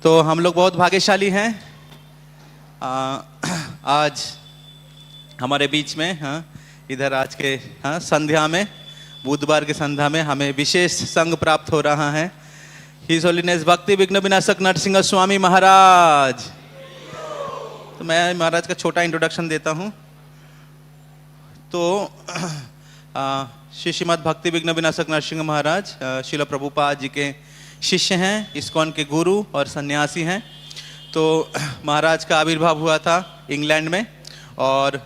तो हम लोग बहुत भाग्यशाली हैं। आज हमारे बीच में इधर आज के संध्या में, बुधवार के संध्या में हमें विशेष संग प्राप्त हो रहा है। हिज होलीनेस भक्ति विघ्न विनाशक नरसिंह स्वामी महाराज। तो मैं महाराज का छोटा इंट्रोडक्शन देता हूँ। तो श्री श्रीमद् भक्ति विघ्न विनाशक नरसिंह महाराज श्रील प्रभुपाद जी के शिष्य हैं, इस्कॉन के गुरु और सन्यासी हैं। तो महाराज का आविर्भाव हुआ था इंग्लैंड में, और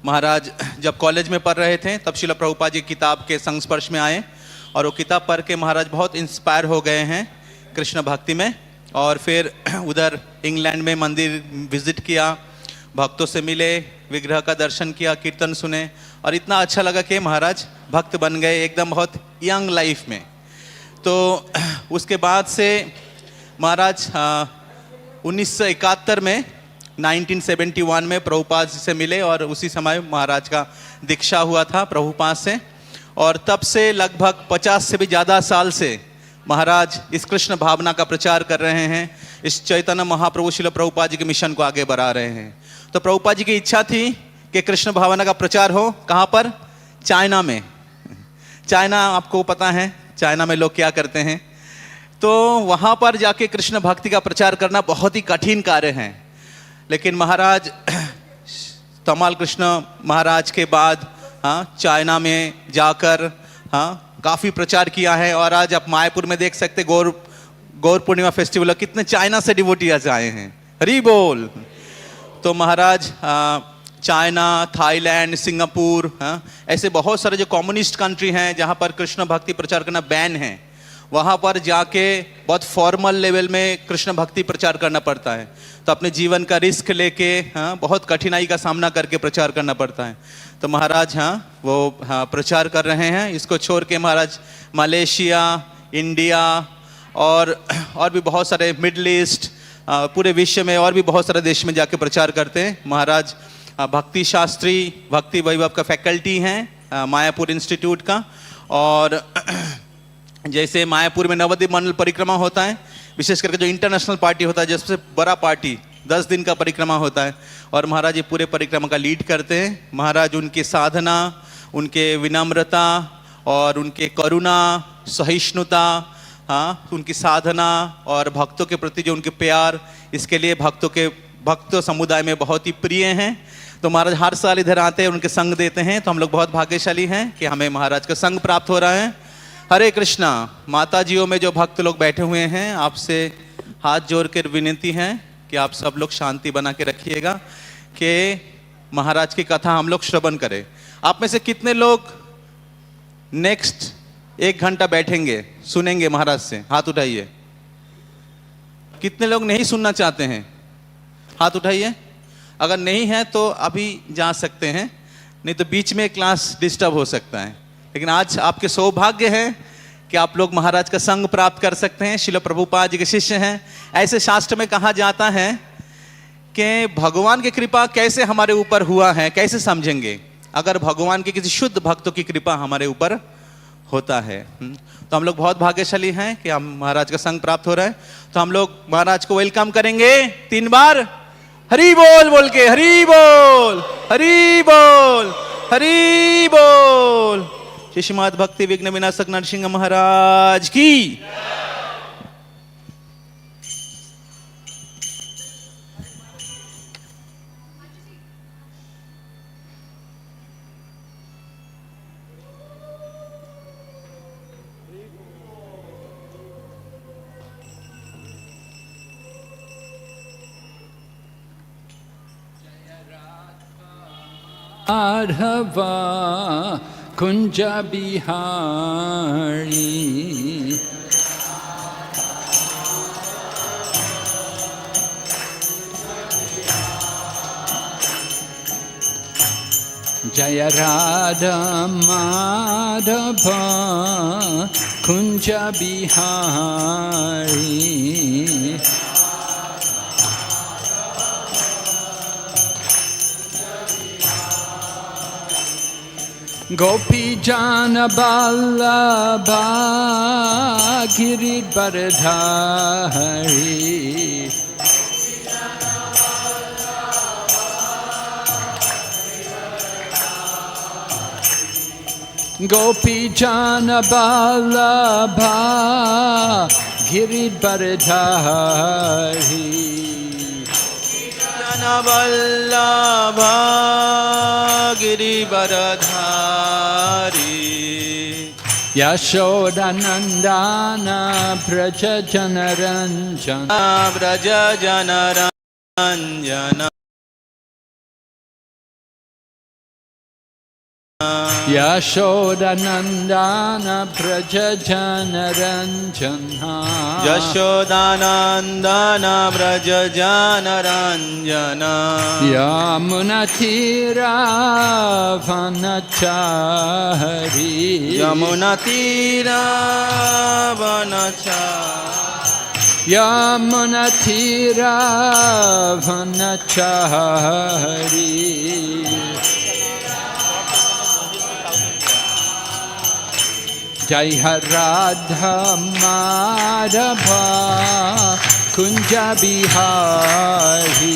महाराज जब कॉलेज में पढ़ रहे थे तब श्रील प्रभुपाद जी किताब के संस्पर्श में आए, और वो किताब पढ़ के महाराज बहुत इंस्पायर हो गए हैं कृष्ण भक्ति में। और फिर उधर इंग्लैंड में मंदिर विजिट किया, भक्तों से मिले, विग्रह का दर्शन किया, कीर्तन सुने, और इतना अच्छा लगा कि महाराज भक्त बन गए एकदम बहुत यंग लाइफ में। तो उसके बाद से महाराज 1971 में 1971 में प्रभुपाद जी से मिले, और उसी समय महाराज का दीक्षा हुआ था प्रभुपाद से। और तब से लगभग 50 से भी ज़्यादा साल से महाराज इस कृष्ण भावना का प्रचार कर रहे हैं, इस चैतन्य महाप्रभु श्रील प्रभुपाद जी के मिशन को आगे बढ़ा रहे हैं। तो प्रभुपाद जी की इच्छा थी कि कृष्ण भावना का प्रचार हो। कहाँ पर? चाइना में। चाइना आपको पता है चाइना में लोग क्या करते हैं। तो वहाँ पर जाके कृष्ण भक्ति का प्रचार करना बहुत ही कठिन कार्य है। लेकिन महाराज तमाल कृष्ण महाराज के बाद चाइना में जाकर काफ़ी प्रचार किया है। और आज आप मायापुर में देख सकते गौर पूर्णिमा फेस्टिवल, कितने चाइना से डिवोटीज आए हैं। हरी बोल। तो महाराज चाइना, थाईलैंड, सिंगापुर, ऐसे बहुत सारे जो कम्युनिस्ट कंट्री हैं जहाँ पर कृष्ण भक्ति प्रचार करना बैन है, वहाँ पर जाके बहुत फॉर्मल लेवल में कृष्ण भक्ति प्रचार करना पड़ता है। तो अपने जीवन का रिस्क लेके बहुत कठिनाई का सामना करके प्रचार करना पड़ता है। तो महाराज वो प्रचार कर रहे हैं। इसको छोड़ के महाराज मलेशिया, इंडिया और भी बहुत सारे मिडल ईस्ट, पूरे विश्व में और भी बहुत सारे देश में जाके प्रचार करते हैं। महाराज भक्ति शास्त्री, भक्ति वैभव का फैकल्टी हैं मायापुर इंस्टीट्यूट का। और जैसे मायापुर में नवद्वीप मंडल परिक्रमा होता है, विशेष करके जो इंटरनेशनल पार्टी होता है, जो सबसे बड़ा पार्टी 10 दिन का परिक्रमा होता है, और महाराज ये पूरे परिक्रमा का लीड करते हैं। महाराज उनकी साधना, उनके विनम्रता और उनके करुणा, सहिष्णुता, उनकी साधना और भक्तों के प्रति जो उनके प्यार, इसके लिए भक्त समुदाय में बहुत ही प्रिय हैं। तो महाराज हर साल इधर आते हैं, उनके संग देते हैं। तो हम लोग बहुत भाग्यशाली हैं कि हमें महाराज का संग प्राप्त हो रहा है। हरे कृष्णा। माता जियों में जो भक्त लोग बैठे हुए हैं, आपसे हाथ जोड़ कर विनती है कि आप सब लोग शांति बना के रखिएगा कि महाराज की कथा हम लोग श्रवण करें। आप में से कितने लोग नेक्स्ट 1 घंटा बैठेंगे, सुनेंगे महाराज से? हाथ उठाइए। कितने लोग नहीं सुनना चाहते हैं? हाथ उठाइए। अगर नहीं है तो अभी जा सकते हैं, नहीं तो बीच में क्लास डिस्टर्ब हो सकता है। लेकिन आज आपके सौभाग्य है कि आप लोग महाराज का संग प्राप्त कर सकते हैं, श्रील प्रभुपाद जी के शिष्य हैं। ऐसे शास्त्र में कहा जाता है कि भगवान की कृपा कैसे हमारे ऊपर हुआ है, कैसे समझेंगे? अगर भगवान के किसी शुद्ध भक्तों की कृपा हमारे ऊपर होता है। तो हम लोग बहुत भाग्यशाली हैं कि हम महाराज का संग प्राप्त हो रहा है। तो हम लोग महाराज को वेलकम करेंगे 3 बार हरी बोल बोल के। हरी बोल, हरी बोल, हरी बोल। श्री श्रीमद् भक्ति विघ्न विनाशक नरसिंह महाराज की। Adhava Kunja Bihari Jaya Radha Madhava Kunja Bihari Gopi Jana Vallabha Giridharidhari Gopi Jana Vallabha Giridharidhari Janavallabha Girivaradhari Yashodanandana Braja Janaranjana Braja Janaranjana Yashodanandana Braja Janaranjana Yashodanandana Braja Janaranjana Yamunatira Vanachari Yamunatira Vanachari Yamunatira Vanachari Jai Radha Madhava Kunja Bihari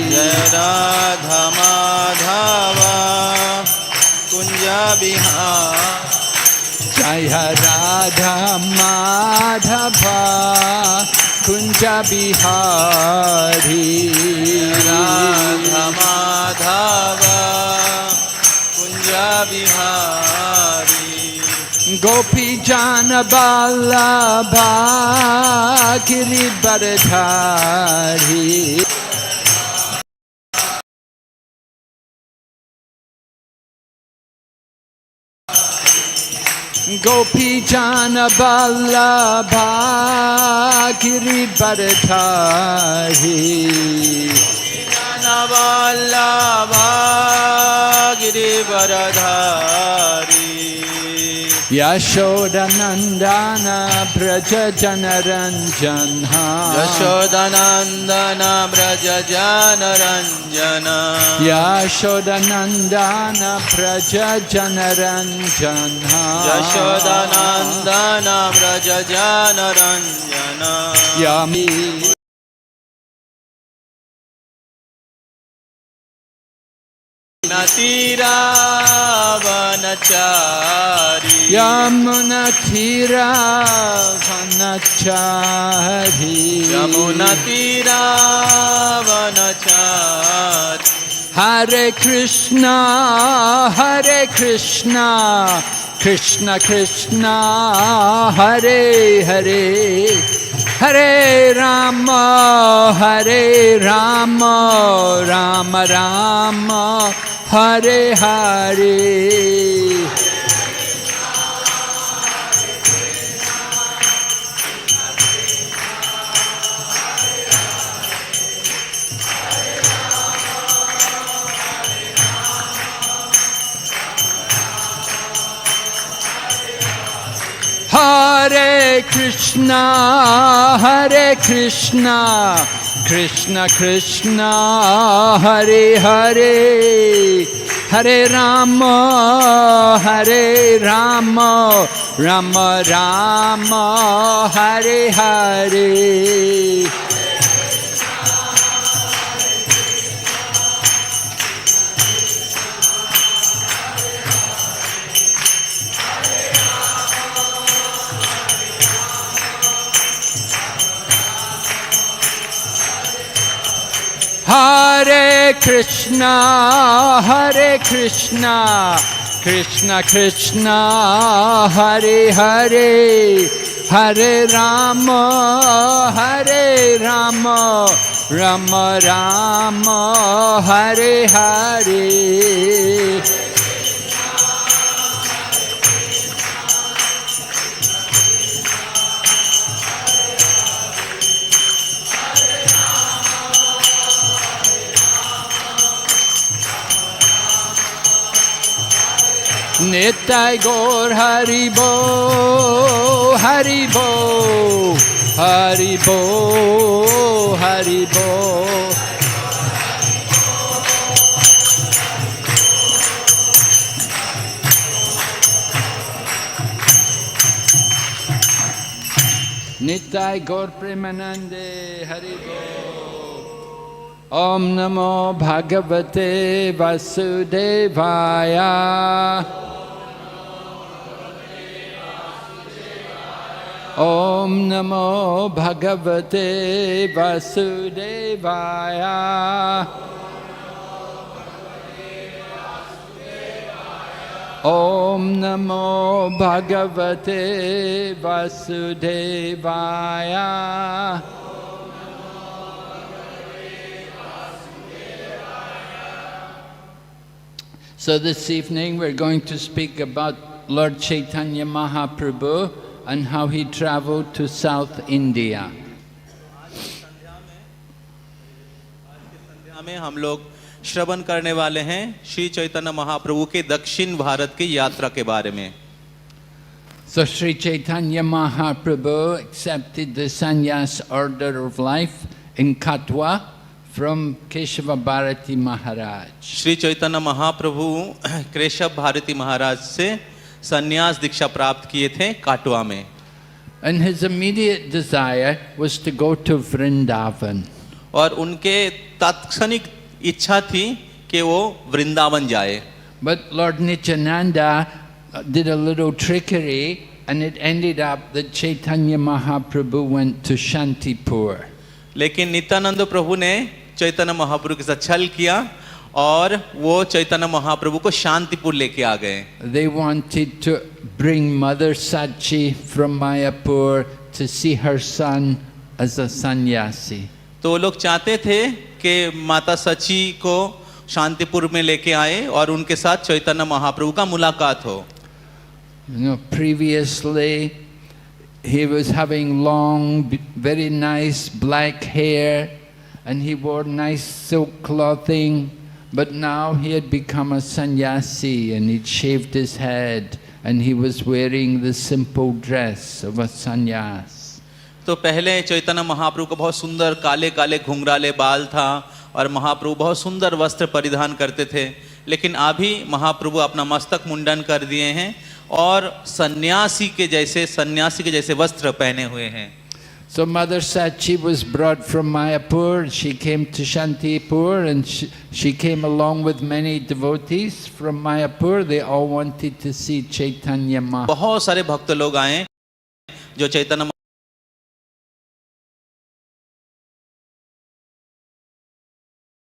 Jai Radha Madhava Kunja Bihari Jai Radha Madhava Kunja Bihari Radha Madhava Kunja Bihari Gopi Jana Vallabha Giridharidhari Gopi Jana Vallabha Giridharidhari Janavallabha Girivaradhari Yashodanandana Braja Janaranjana Yashodanandana Braja Janaranjana Yashodanandana Braja Janaranjana Yashodanandana Braja Janaranjana Yami Natira Vanachari Yamunatira Vanachari Yamunatira Vanachari Hare Krishna Krishna Krishna Hare Hare Hare Rama Rama Rama Hare Hare Hare Krishna Krishna Krishna Hare Hare Hare Rama Rama Rama Hare Hare Hare Krishna Krishna Krishna Hare Hare Hare Rama Rama Rama Hare Hare Nitai Gaur Haribo, Haribo, Haribo, Haribo. Nitai Gaur Premanande Hari Bol. Om Namo Bhagavate Vasudevaya. Om Namo Bhagavate Vasudevaya. Om Namo Bhagavate Vasudevaya. So this evening we're going to speak about Lord Chaitanya Mahaprabhu and how he traveled to South India. संध्या में हम लोग श्रवण करने वाले हैं श्री चैतन्य महाप्रभु के दक्षिण भारत की यात्रा के बारे में। So Sri Chaitanya Mahaprabhu accepted the sannyas order of life in Katwa from Keshava Bharati Maharaj. Shri Chaitanya Mahaprabhu Keshav Bharti महाराज से संन्यास दीक्षा प्राप्त किए थे काटवा में। And his immediate desire was to go to Vrindavan. और उनके तात्क्षणिक इच्छा थी कि वो वृंदावन जाए। But Lord Nityananda did a little trickery and it ended up that Chaitanya Mahaprabhu went to Shantipur. लेकिन नित्यानंद प्रभु ने चैतन्य महाप्रभु के साथ छल किया और वो चैतन्य महाप्रभु को शांतिपुर लेके आ गए। They wanted to bring Mother Sachi from Mayapur to see her son as a sannyasi. तो वो लोग चाहते थे कि माता सची को शांतिपुर में लेके आए और उनके साथ चैतन्य महाप्रभु का मुलाकात हो। Previously he was having long, very nice black hair and he wore nice silk clothing, but now he had become a sannyasi and he'd shaved his head and he was wearing the simple dress of a sannyas. तो पहले चैतन्य महाप्रभु को बहुत सुंदर काले काले घुंघराले बाल था और महाप्रभु बहुत सुंदर वस्त्र परिधान करते थे, लेकिन अभी महाप्रभु अपना मस्तक मुंडन कर दिए हैं और सन्यासी के जैसे वस्त्र पहने हुए हैं। So Mother Sachi was brought from Mayapur, she came to Shantipur and she came along with many devotees from Mayapur. They all wanted to see Chaitanya Mahaprabhu. बहुत सारे भक्त लोग आए जो चैतन्य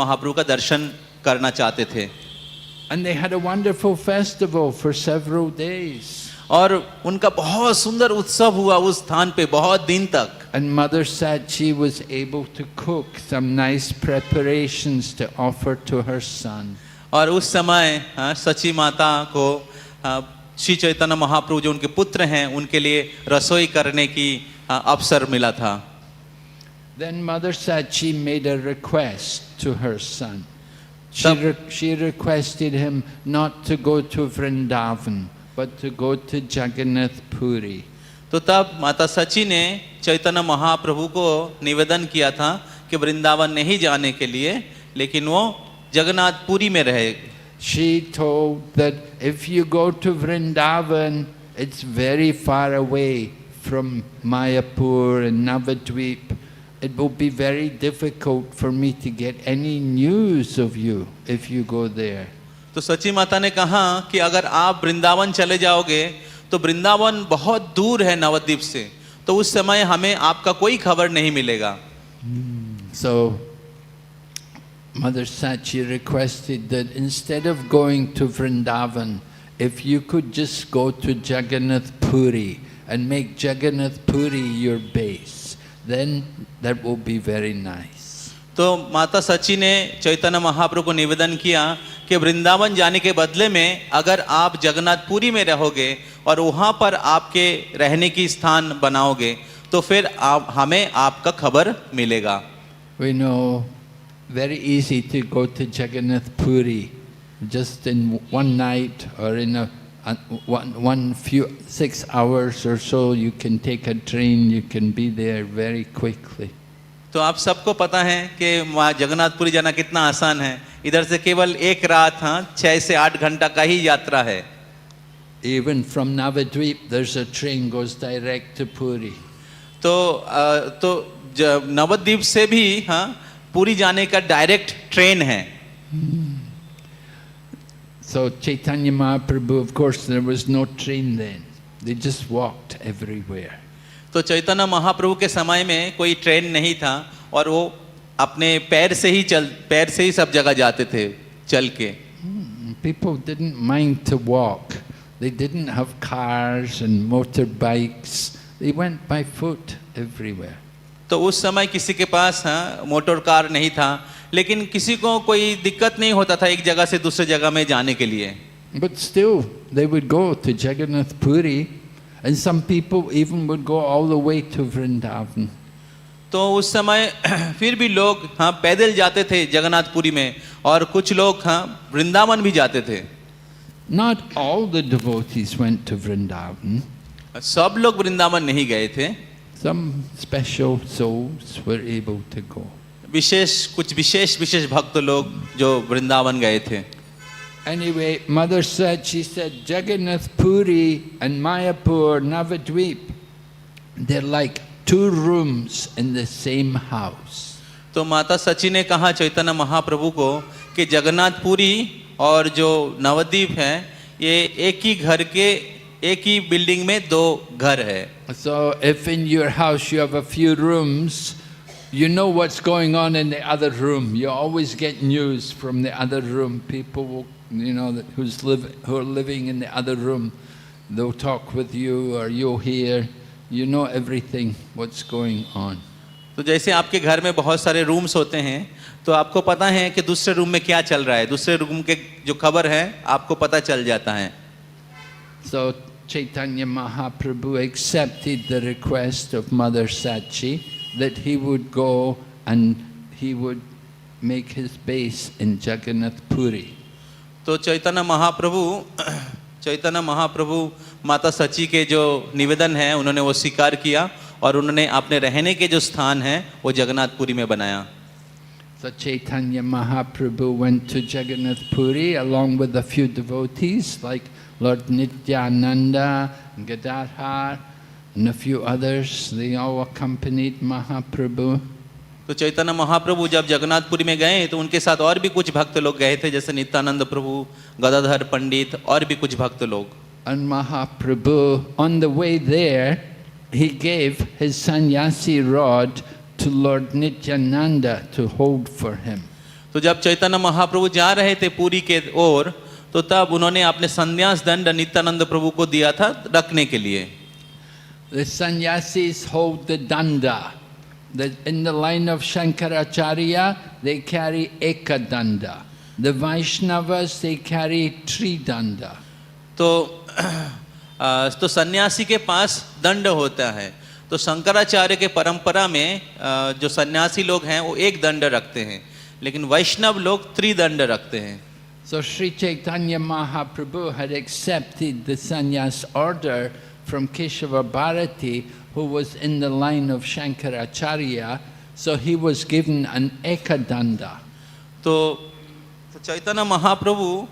महाप्रभु का दर्शन करना चाहते थे। And they had a wonderful festival for several days. और उनका बहुत सुंदर उत्सव हुआ उस स्थान पे बहुत दिन तक। And Mother Sachi was able to cook some nice preparations to offer to her son. और उस समय सची माता को श्री चैतन्य महाप्रभु जो उनके पुत्र हैं उनके लिए रसोई करने की अवसर मिला था। Then Mother Sachi made a request to her son. She requested him not to go to Vrindavan, but to go to Jagannath Puri. तो तब माता सची ने चैतन्य महाप्रभु को निवेदन किया था कि वृंदावन नहीं जाने के लिए, लेकिन वो जगन्नाथ पुरी में रहे। She told that if you go to Vrindavan, it's very far away from Mayapur and Navadvip. It will be very difficult for me to get any news of you if you go there. तो सची माता ने कहा कि अगर आप वृंदावन चले जाओगे तो वृंदावन बहुत दूर है नवद्वीप से, तो उस समय हमें आपका कोई खबर नहीं मिलेगा। So Mother Sachi requested that instead of going to Vrindavan, if you could just go to Jagannath Puri and make Jagannath Puri your base, then that will be very nice. तो माता सची ने चैतन्य महाप्रभु को निवेदन किया कि वृंदावन जाने के बदले में अगर आप जगन्नाथपुरी में रहोगे और वहाँ पर आपके रहने की स्थान बनाओगे तो फिर हमें आपका खबर मिलेगा। We know very easy to go to Jagannath Puri just in one night or in one few 6 hours or so. You can take a train, you can be there very quickly. तो आप सबको पता है कि वहाँ जगन्नाथपुरी जाना कितना आसान है। इधर से केवल एक रात 6 से 8 घंटा का ही यात्रा है। Even from Navadvip there's a train goes direct to Puri. तो नवद्वीप से भी हाँ पुरी जाने का डायरेक्ट ट्रेन है। So Chaitanya Mahaprabhu, of course, there was no train then. They just walked everywhere. तो चैतन्य महाप्रभु के समय में कोई ट्रेन नहीं था और वो अपने पैर से ही सब जगह जाते थे चल के। People didn't mind to walk. They didn't have cars and motorbikes. They went by foot everywhere. तो उस समय किसी के पास हाँ मोटर कार नहीं था, लेकिन किसी को कोई दिक्कत नहीं होता था एक जगह से दूसरे जगह में जाने के लिए। But still, they would go to Jagannath Puri, and some people even would go all the way to Vrindavan. तो उस समय फिर भी लोग हाँ पैदल जाते थे जगन्नाथपुरी में, और कुछ लोग हाँ वृंदावन भी जाते थे। Not all the devotees went to Vrindavan. सब लोग वृंदावन नहीं गए थे। Some special souls were able to go. कुछ विशेष भक्त लोग जो वृंदावन गए थे। Anyway, Mother said, she said, Jagannath Puri and Mayapur, Navadvip, they're like two rooms in the same house. तो माता सची ने कहा चैतन्य महाप्रभु को कि जगन्नाथपुरी और जो नवद्वीप है ये एक ही घर के एक ही बिल्डिंग में दो घर है। So if in your house you have a few rooms, you know what's going on in the other room. You always get news from the other room. People will, you know, who are living in the other room, they'll talk with you or you'll hear. You know everything what's going on. तो जैसे आपके घर में बहुत सारे rooms होते हैं तो आपको पता है कि दूसरे रूम में क्या चल रहा है, दूसरे रूम के जो खबर है आपको पता चल जाता है। So Chaitanya Mahaprabhu accepted the request of Mother Sachi that he would go and he would make his base in Jagannath Puri. तो चैतन्य महाप्रभु माता सची के जो निवेदन है उन्होंने वो स्वीकार किया और उन्होंने अपने रहने के जो स्थान है वो जगन्नाथपुरी में बनाया। So Chaitanya Mahaprabhu went to Jagannath Puri along with a few devotees like Lord Nityananda, Gadadhar, and a few others. They all accompanied Mahaprabhu. तो चैतन्य महाप्रभु जब जगन्नाथपुरी में गए तो उनके साथ और भी कुछ भक्त लोग गए थे, जैसे नित्यानंद प्रभु, गदाधर पंडित और भी कुछ भक्त लोग। And Mahaprabhu, on the way there, he gave his sannyasi rod to Lord Nityananda to hold for him. तो जब चैतन्य महाप्रभु जा रहे थे पुरी के ओर तो तब उन्होंने अपने संन्यास दंड नित्यानंद प्रभु को दिया था रखने के लिए। The sannyasis hold the danda. In the line of Shankaracharya, they carry ekadanda. The Vaishnavas, they carry tridanda. तो सन्यासी के पास दंड होता है, तो शंकराचार्य के परंपरा में जो सन्यासी लोग हैं वो एक दंड रखते हैं, लेकिन वैष्णव लोग त्रिदंड रखते हैं। So Sri Chaitanya Mahaprabhu had accepted the sannyas order from Keshava Bharati, who was in the line of Shankaracharya, so he was given an ekadanda. तो चैतन्य महाप्रभु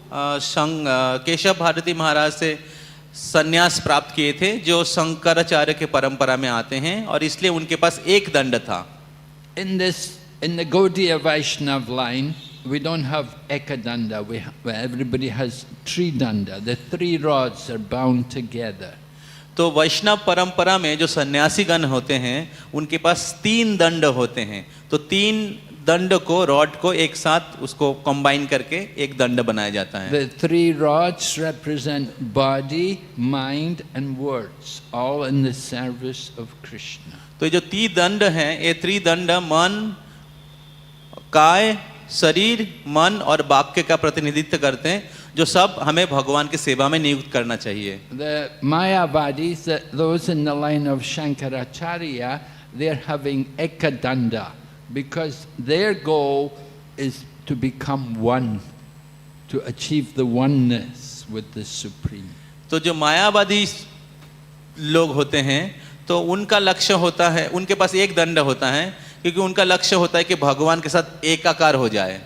केशव भारती महाराज से संन्यास प्राप्त किए थे जो शंकराचार्य के परंपरा में आते हैं और इसलिए उनके पास एक दंड था। In the Gaudiya Vaishnav line, we don't have ekadanda. Everybody has tridanda. The three rods are bound together. तो वैष्णव परंपरा में जो सन्यासी गण होते हैं उनके पास तीन दंड होते हैं, तो तीन दंड को रॉड को एक साथ उसको कंबाइन करके एक दंड बनाया जाता है। The three rods represent body, mind and words, all in the service of Krishna. तो ये जो तीन दंड हैं, ये त्रिदंड मन, काय, शरीर, मन और वाक्य का प्रतिनिधित्व करते हैं, जो सब हमें भगवान की सेवा में नियुक्त करना चाहिए। The Mayavadis, those in the line of Shankaracharya, they're having ekadanda because their goal is to become one, to achieve the oneness with the Supreme. तो जो मायावादी लोग होते हैं तो उनका लक्ष्य होता है, उनके पास एक दंड होता है क्योंकि उनका लक्ष्य होता है कि भगवान के साथ एकाकार हो जाए।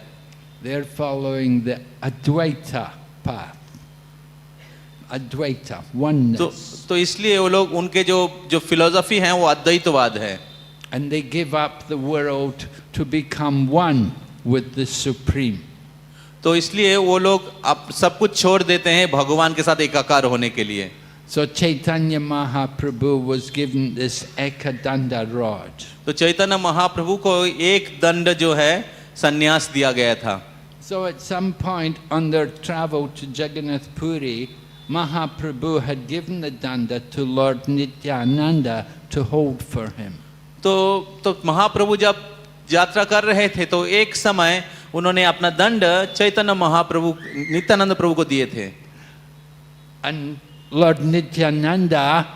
They're following the Advaita path. Advaita, तो oneness. तो इसलिए वो लोग उनके जो जो फिलोसफी है वो अद्वैतवाद है। And they give up the world to become one with the Supreme. तो इसलिए वो लोग अब सब कुछ छोड़ देते हैं भगवान के साथ एकाकार होने के लिए। So Chaitanya Mahaprabhu was given this Ekadanda rod. तो चैतन्य महाप्रभु को एक दंड जो है संन्यास दिया गया था। So at some point on their travel to Jagannath Puri, Mahaprabhu had given the danda to Lord Nityananda to hold for him. तो महाप्रभु जब यात्रा कर रहे थे तो एक समय उन्होंने अपना दंड चैतन्य महाप्रभु नित्यानंद प्रभु को दिए थे। And Lord Nityananda,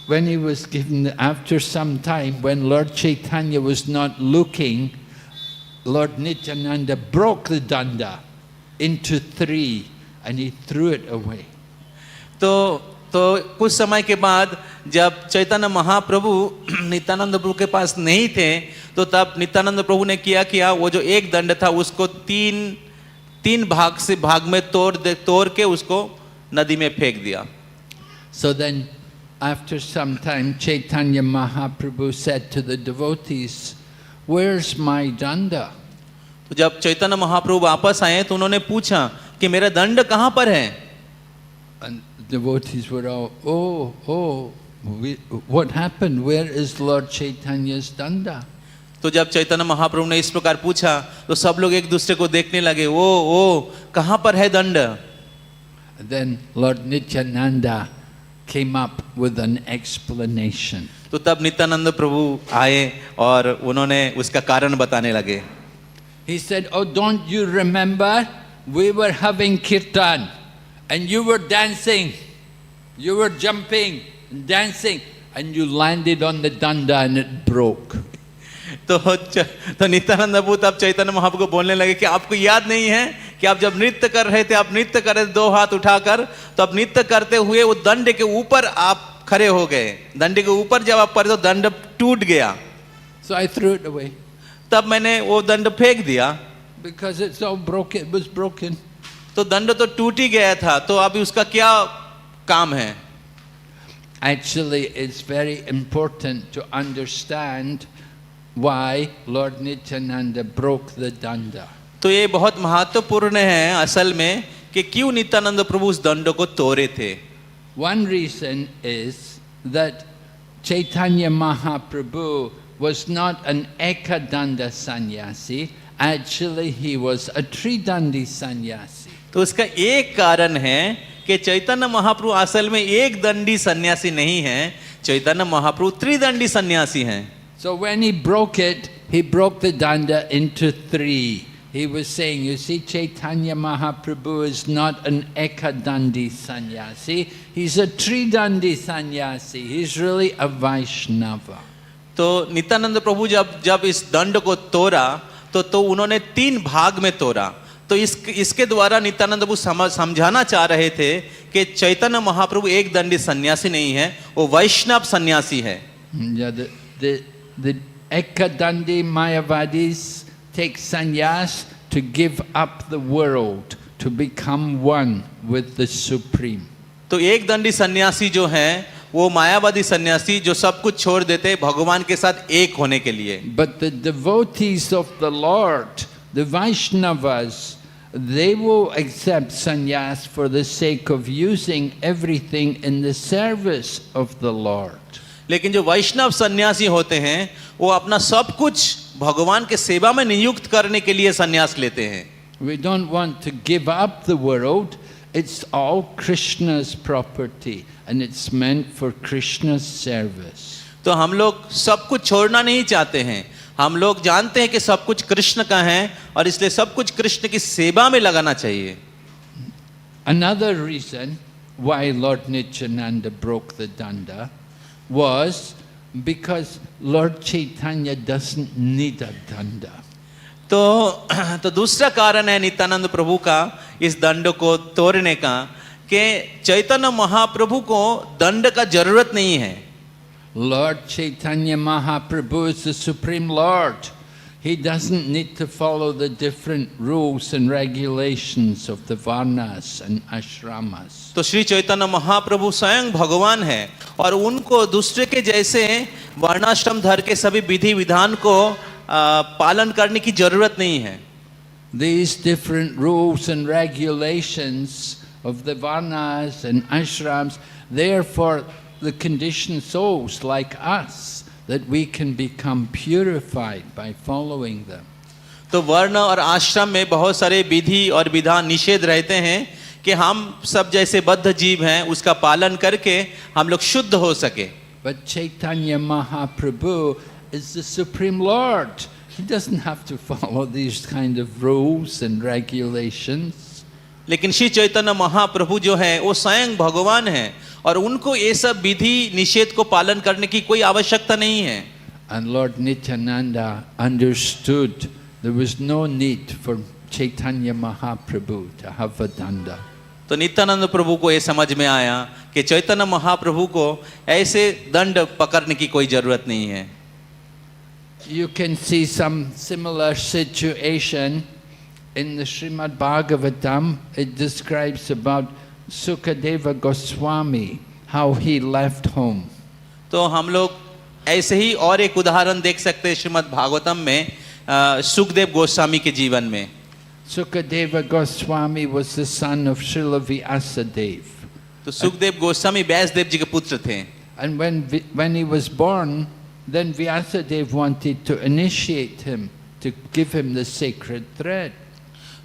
when he was given, after some time, when Lord Chaitanya was not looking, Lord Nityananda broke the danda into three and he threw it away. तो कुछ समय के बाद जब चैतन्य महाप्रभु नित्यानंद प्रभु के पास नहीं थे तो तब नित्यानंद प्रभु ने किया वो जो एक दंड था उसको तीन भाग में तोड़ के उसको नदी में फेंक दिया। So then after some time Chaitanya Mahaprabhu said to the devotees, "Where's my danda?" तो जब चैतन्य महाप्रभु वापस आए तो उन्होंने पूछा कि मेरा दंड कहाँ पर है? And devotees were all, what happened? Where is Lord Chaitanya's danda? तो जब चैतन्य महाप्रभु ने इस प्रकार पूछा तो सब लोग एक दूसरे को देखने लगे, ओ कहाँ पर है दंड? Then Lord Nityananda came up with an explanation. तो तब नित्यानंद प्रभु आए और उन्होंने उसका कारण बताने लगे। He said, "Oh, don't you remember? We were having kirtan and you were dancing. You were jumping and dancing and you landed on the danda and it broke." तो नित्यानंद प्रभु तब चैतन्य महाप्रभु को बोलने लगे कि आपको याद नहीं है कि आप जब नृत्य कर रहे थे, आप नृत्य कर रहे थे दो हाथ उठाकर, तो आप नृत्य करते हुए वो दंड के ऊपर आप खड़े हो गए। दंड के ऊपर जब आप पड़े तो दंड टूट गया। So I threw it away. तब मैंने वो दंड फेंक दिया। Because it's all broken, it was broken. तो दंड तो टूट ही गया था, तो अभी उसका क्या काम है? Actually, it's very important to understand why Lord Nityananda broke the danda. तो ये बहुत महत्वपूर्ण है असल में कि क्यों नित्यानंद प्रभु उस दंड को तोड़े थे। One reason is that Chaitanya Mahaprabhu was not an Ekadanda sannyasi, actually he was a Tridandi sannyasi. तो उसका एक कारण है कि चैतन्य महाप्रभु असल में एक दंडी सन्यासी नहीं है, चैतन्य महाप्रभु त्रिदंडी सन्यासी हैं। So when he broke it, he broke the danda into three. He was saying, you see, Chaitanya Mahaprabhu is not an Ekadandi sannyasi, he's a Tridandi sannyasi, he's really a Vaishnava. तो नित्यानंद प्रभु जब इस दंड को तोड़ा तो उन्होंने तीन भाग में तोड़ा। तो इसके द्वारा नित्यानंद प्रभु समझाना चाह रहे थे कि चैतन्य महाप्रभु एक दंडी सन्यासी नहीं है, वो वैष्णव सन्यासी है। Yeah, the Ekadandi Mayavadis take sannyas to give up the world, to become one with the Supreme. तो एक दंडी सन्यासी जो हैं वो मायावादी सन्यासी जो सब कुछ छोड़ देते भगवान के साथ एक होने के लिए। But the devotees of the Lord, the Vaishnavas, they will accept sannyas for the sake of using everything in the service of the Lord. लेकिन जो वैष्णव सन्यासी होते हैं वो अपना सब कुछ भगवान के सेवा में नियुक्त करने के लिए सन्यास लेते हैं। We don't want to give up the world. It's all Krishna's property and it's meant for Krishna's service. तो हम लोग सब कुछ छोड़ना नहीं चाहते हैं, हम लोग जानते हैं कि सब कुछ कृष्ण का है और इसलिए सब कुछ कृष्ण की सेवा में लगाना चाहिए। Another reason why Lord Nityananda broke the danda was because Lord Chaitanya doesn't need a danda. तो दूसरा कारण है नित्यानंद प्रभु का इस दंड को तोड़ने का कि चैतन्य महाप्रभु को दंड का जरूरत नहीं है। Lord Chaitanya Mahaprabhu is the Supreme Lord. He doesn't need to follow the different rules and regulations of the varnas and ashramas. तो श्री चैतन्य महाप्रभु स्वयं भगवान है और उनको दूसरे के जैसे वर्णाश्रम धर्म के सभी विधि विधान को पालन करने की जरूरत नहीं है. These different rules and regulations of the varnas and ashrams, therefore the conditioned souls like us, that we can become purified by following them. तो वर्ण और आश्रम में बहुत सारे विधि और विधान निषेध रहते हैं कि हम सब जैसे बद्ध जीव हैं उसका पालन करके हम लोग शुद्ध हो सके. But Chaitanya Mahaprabhu is the Supreme Lord. He doesn't have to follow these kind of rules and regulations. लेकिन श्री चैतन्य महाप्रभु जो है वो स्वयं भगवान है और उनको ये सब विधि निषेध को पालन करने की कोई आवश्यकता नहीं है. And Lord Nityananda understood there was no need for Chaitanya Mahaprabhu to have a danda. तो नित्यानंद प्रभु को ये समझ में आया कि चैतन्य महाप्रभु को ऐसे दंड पकड़ने की कोई जरूरत नहीं है. You can see some similar situation in the Srimad Bhagavatam. It describes about Sukadeva Goswami, how he left home. तो हम लोग ऐसे ही और एक उदाहरण देख सकते हैं श्रीमद् भागवतम में सुखदेव गोस्वामी के जीवन में. Sukadeva Goswami was the son of Srila Vyasadeva. तो सुखदेव गोस्वामी व्यासदेव जी के पुत्र थे. And when he was born, then Vyasadeva wanted to initiate him, to give him the sacred thread.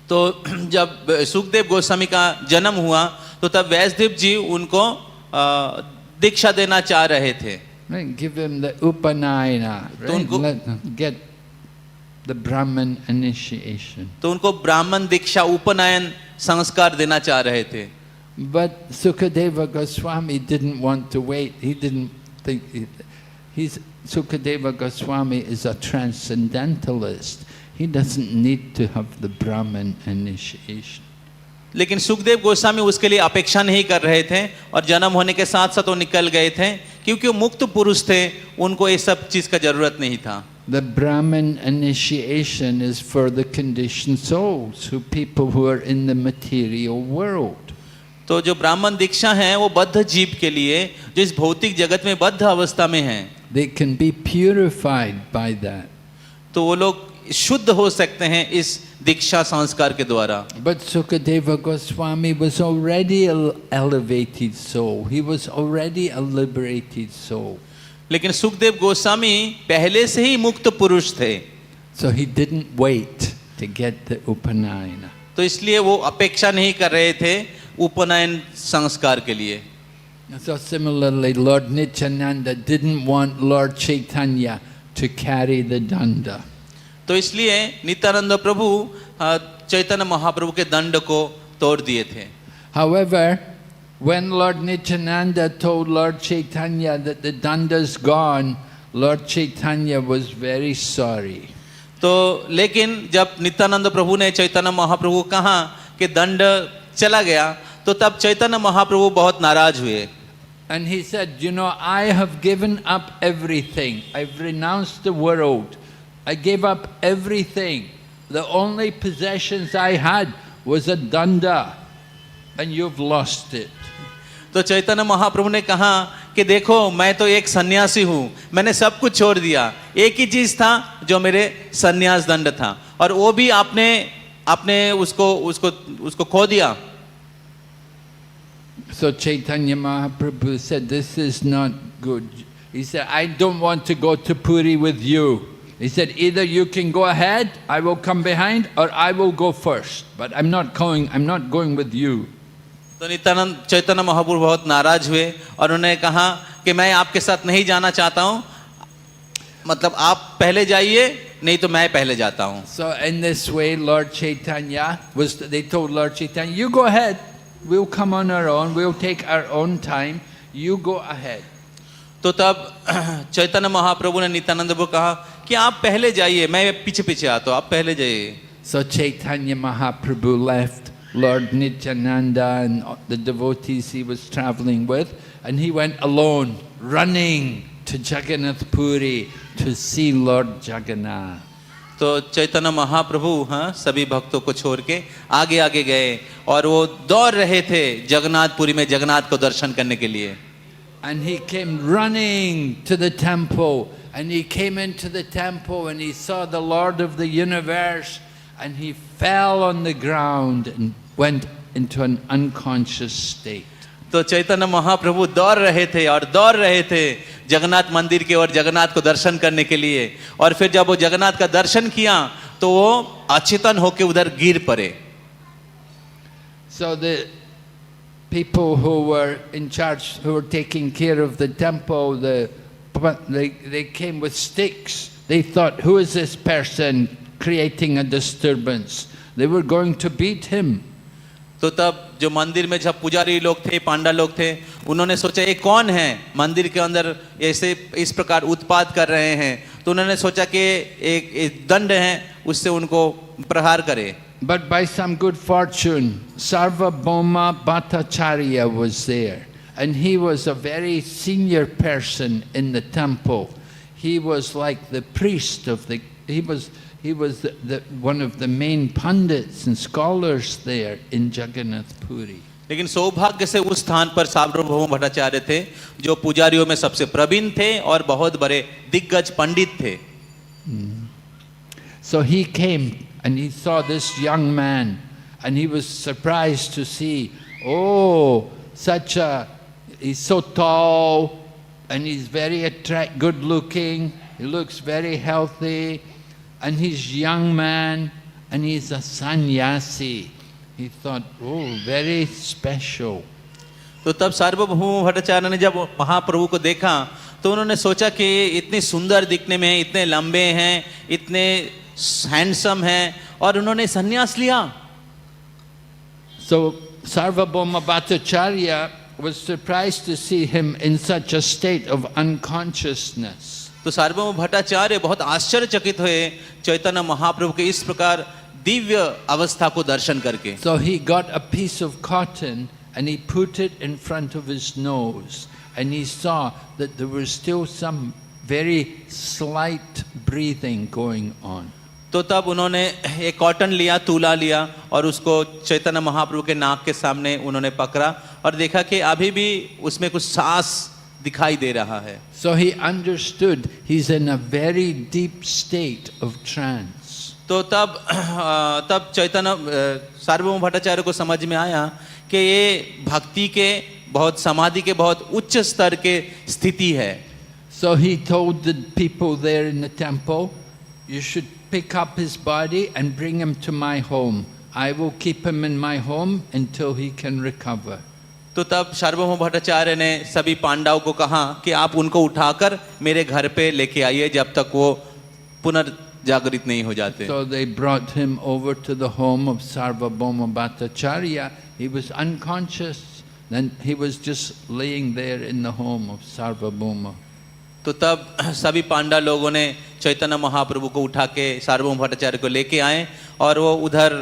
तो जब सुखदेव गोस्वामी का जन्म हुआ तो तब व्यासदेव जी उनको दीक्षा देना चाह रहे थे. Right? Give him the upanayana, right? Let him get the Brahman initiation. तो उनको ब्राह्मण दीक्षा उपनयन संस्कार देना चाह रहे थे. But Sukadeva Goswami didn't want to wait. He didn't think Sukadeva Goswami is a transcendentalist. He doesn't need to have the Brahman initiation. लेकिन सुखदेव गोस्वामी उसके लिए अपेक्षा नहीं कर रहे थे और जन्म होने के साथ साथ वो निकल गए थे क्योंकि वो मुक्त पुरुष थे, उनको ये सब चीज का जरूरत नहीं था. The Brahman initiation is for the conditioned souls, people who are in the material world. तो जो ब्राह्मण दीक्षा है वो बद्ध जीव के लिए जो इस भौतिक जगत में बद्ध अवस्था में हैं. They can be purified by that. तो वो लोग शुद्ध हो सकते हैं इस दीक्षा संस्कार के द्वारा. But Sukadeva Goswami was already an elevated soul. He was already a liberated soul. लेकिन सुखदेव गोस्वामी पहले से ही मुक्त पुरुष थे. So he didn't wait to get the upanayana. तो इसलिए वो अपेक्षा नहीं कर रहे थे उपनयन संस्कार के लिए. So similarly, Lord Nityananda didn't want Lord Chaitanya to carry the danda. तो इसलिए नित्यानंद प्रभु चैतन्य महाप्रभु के दंड को तोड़ दिए थे. However, when Lord Nityananda told Lord Chaitanya that the danda's gone, Lord Chaitanya was very sorry. तो लेकिन जब नित्यानंद प्रभु ने चैतन्य महाप्रभु को कहा कि दंड चला गया तो तब चैतन्य महाप्रभु बहुत नाराज हुए. And he said, you know, I have given up everything. I've renounced the world. I gave up everything. The only possessions I had was a danda, and you've lost it. तो चैतन्य महाप्रभु ने कहा कि देखो मैं तो एक सन्यासी हूँ, मैंने सब कुछ छोड़ दिया, एक ही चीज था जो मेरे सन्यास दंड था और वो भी आपने उसको खो दिया. So Chaitanya Mahaprabhu said, this is not good. He said, I don't want to go to Puri with you. He said, either you can go ahead, I will come behind, or I will go first. But I'm not going with you. तो नित्यानंद चैतन्य महाप्रभु बहुत नाराज हुए और उन्होंने कहा कि मैं आपके साथ नहीं जाना चाहता हूँ, मतलब आप पहले जाइए नहीं तो मैं पहले जाता हूँ. So in this way, Lord Chaitanya they told Lord Chaitanya, you go ahead, we'll come on our own, we'll take our own time, you go ahead. तो तब चैतन्य महाप्रभु ने नित्यानंद को कहा कि आप पहले जाइए, मैं पीछे पीछे आता हूँ, आप पहले जाइए. So Chaitanya Mahaprabhu left Lord Nityananda and the devotees he was traveling with, and he went alone, running to Jagannath Puri to see Lord Jagannath. तो चैतन्य महाप्रभु हाँ सभी भक्तों को छोड़ के आगे आगे गए और वो दौड़ रहे थे जगन्नाथपुरी में जगन्नाथ को दर्शन करने के लिए। And he came running to the temple, and he came into the temple and he saw the Lord of the universe, and he fell on the ground and went into an unconscious state. तो चैतन्य महाप्रभु दौड़ रहे थे जगन्नाथ मंदिर के और जगन्नाथ को दर्शन करने के लिए, और फिर जब वो जगन्नाथ का दर्शन किया तो वो अचेतन होके उधर गिर पड़े। So the people who were in charge, who were taking care of the temple, they came with sticks. They thought, who is this person creating a disturbance? They were going to beat him. तो तब जो मंदिर में जब पुजारी लोग थे, पांडा लोग थे, उन्होंने सोचा ये कौन है मंदिर के अंदर ऐसे इस प्रकार उत्पात कर रहे हैं, तो उन्होंने सोचा कि एक दंड है उससे उनको प्रहार करे। But by some good fortune, Sarvabhauma Bhattacharya was there, and he was a very senior person in the temple. He was like the priest of the, he was one of the main pundits and scholars there in Jagannath Puri. लेकिन सौभाग्य से उस स्थान पर सार्वभौम भट्टाचार्य थे जो पुजारियों में सबसे प्रवीण थे और बहुत बड़े दिग्गज पंडित थे। So he came and he saw this young man, and he was surprised to see, oh, he's so tall, and he's very good looking, he looks very healthy, and he's a young man, and he's a sannyasi. He thought, oh, very special. तो तब सार्वभौम भट्टाचार्य ने जब महाप्रभु को देखा तो उन्होंने सोचा कि इतने सुंदर दिखने में हैं, इतने लंबे हैं, इतने हैंडसम हैं, और उन्होंने संन्यास लिया। So Sarvabhauma Bhattacharya was surprised to see him in such a state of unconsciousness. तो सार्वभौम भट्टाचार्य बहुत आश्चर्यचकित हुए चैतन्य महाप्रभु के इस प्रकार दिव्य अवस्था को दर्शन करके। So he got a piece of cotton and he put it in front of his nose, and he saw that there was still some very slight breathing going on. तो तब उन्होंने एक कॉटन लिया, तूला लिया, और उसको चैतन्य महाप्रभु के नाक के सामने उन्होंने पकड़ा और देखा कि अभी भी उसमें कुछ सांस दिखाई दे रहा है। So he understood he's in a very deep state of trance. तो तब चैतन्य सार्वभौम भट्टाचार्य को समझ में आया कि ये भक्ति के बहुत, समाधि के बहुत उच्च स्तर के स्थिति है। So he told the people there in the temple, you should pick up his body and bring him to my home. I will keep him in my home until he can recover. तो तब सार्वभौम भट्टाचार्य ने सभी पांडवों को कहा कि आप उनको उठाकर मेरे घर पे लेके आइए जब तक वो पुनर्जागृत नहीं हो जाते। So they brought him over to the home of Sarvabhauma Bhattacharya. He was unconscious, then he was just laying there in the home of Sarvabhauma. तो तब सभी पांडा लोगों ने चैतन्य महाप्रभु को उठा के सार्वभौम भट्टाचार्य को लेके आए और वो उधर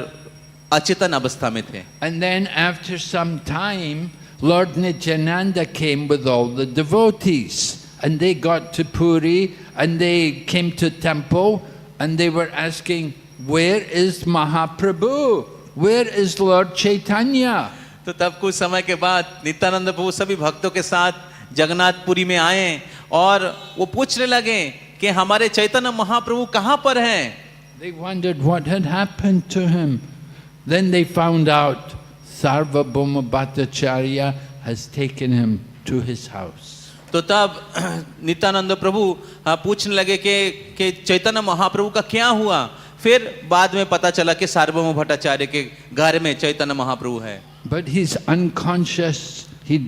अचेतन अवस्था में थे। And then after some time, Lord Nityananda came with all the devotees, and they got to Puri and they came to temple and they were asking, where is Mahaprabhu? Where is Lord Chaitanya? तो तब कुछ समय के बाद नित्यानंद प्रभु सभी भक्तों के साथ जगन्नाथपुरी में आए और वो पूछने लगे कि हमारे चैतन्य महाप्रभु कहाँ पर हैं? They wondered what had happened to him. Then they found out Sarvabhauma Bhattacharya has taken him to his house. तो तब नित्यानंद प्रभु पूछने लगे कि चैतन्य महाप्रभु का क्या हुआ? फिर बाद में पता चला कि सार्वभौम भट्टाचार्य के घर में चैतन्य महाप्रभु है। But he's unconscious. He'd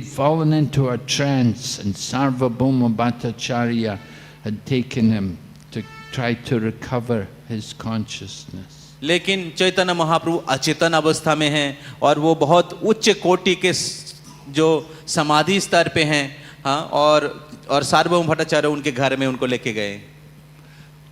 fallen into a trance, and Sarvabhauma Bhattacharya had taken him to try to recover his consciousness. लेकिन चैतन्य महाप्रभु अचेतन अवस्था में हैं और वो बहुत उच्च कोटि के जो समाधि स्तर पे हैं, हाँ, और सार्वभौम भट्टाचार्य उनके घर में उनको लेके गए।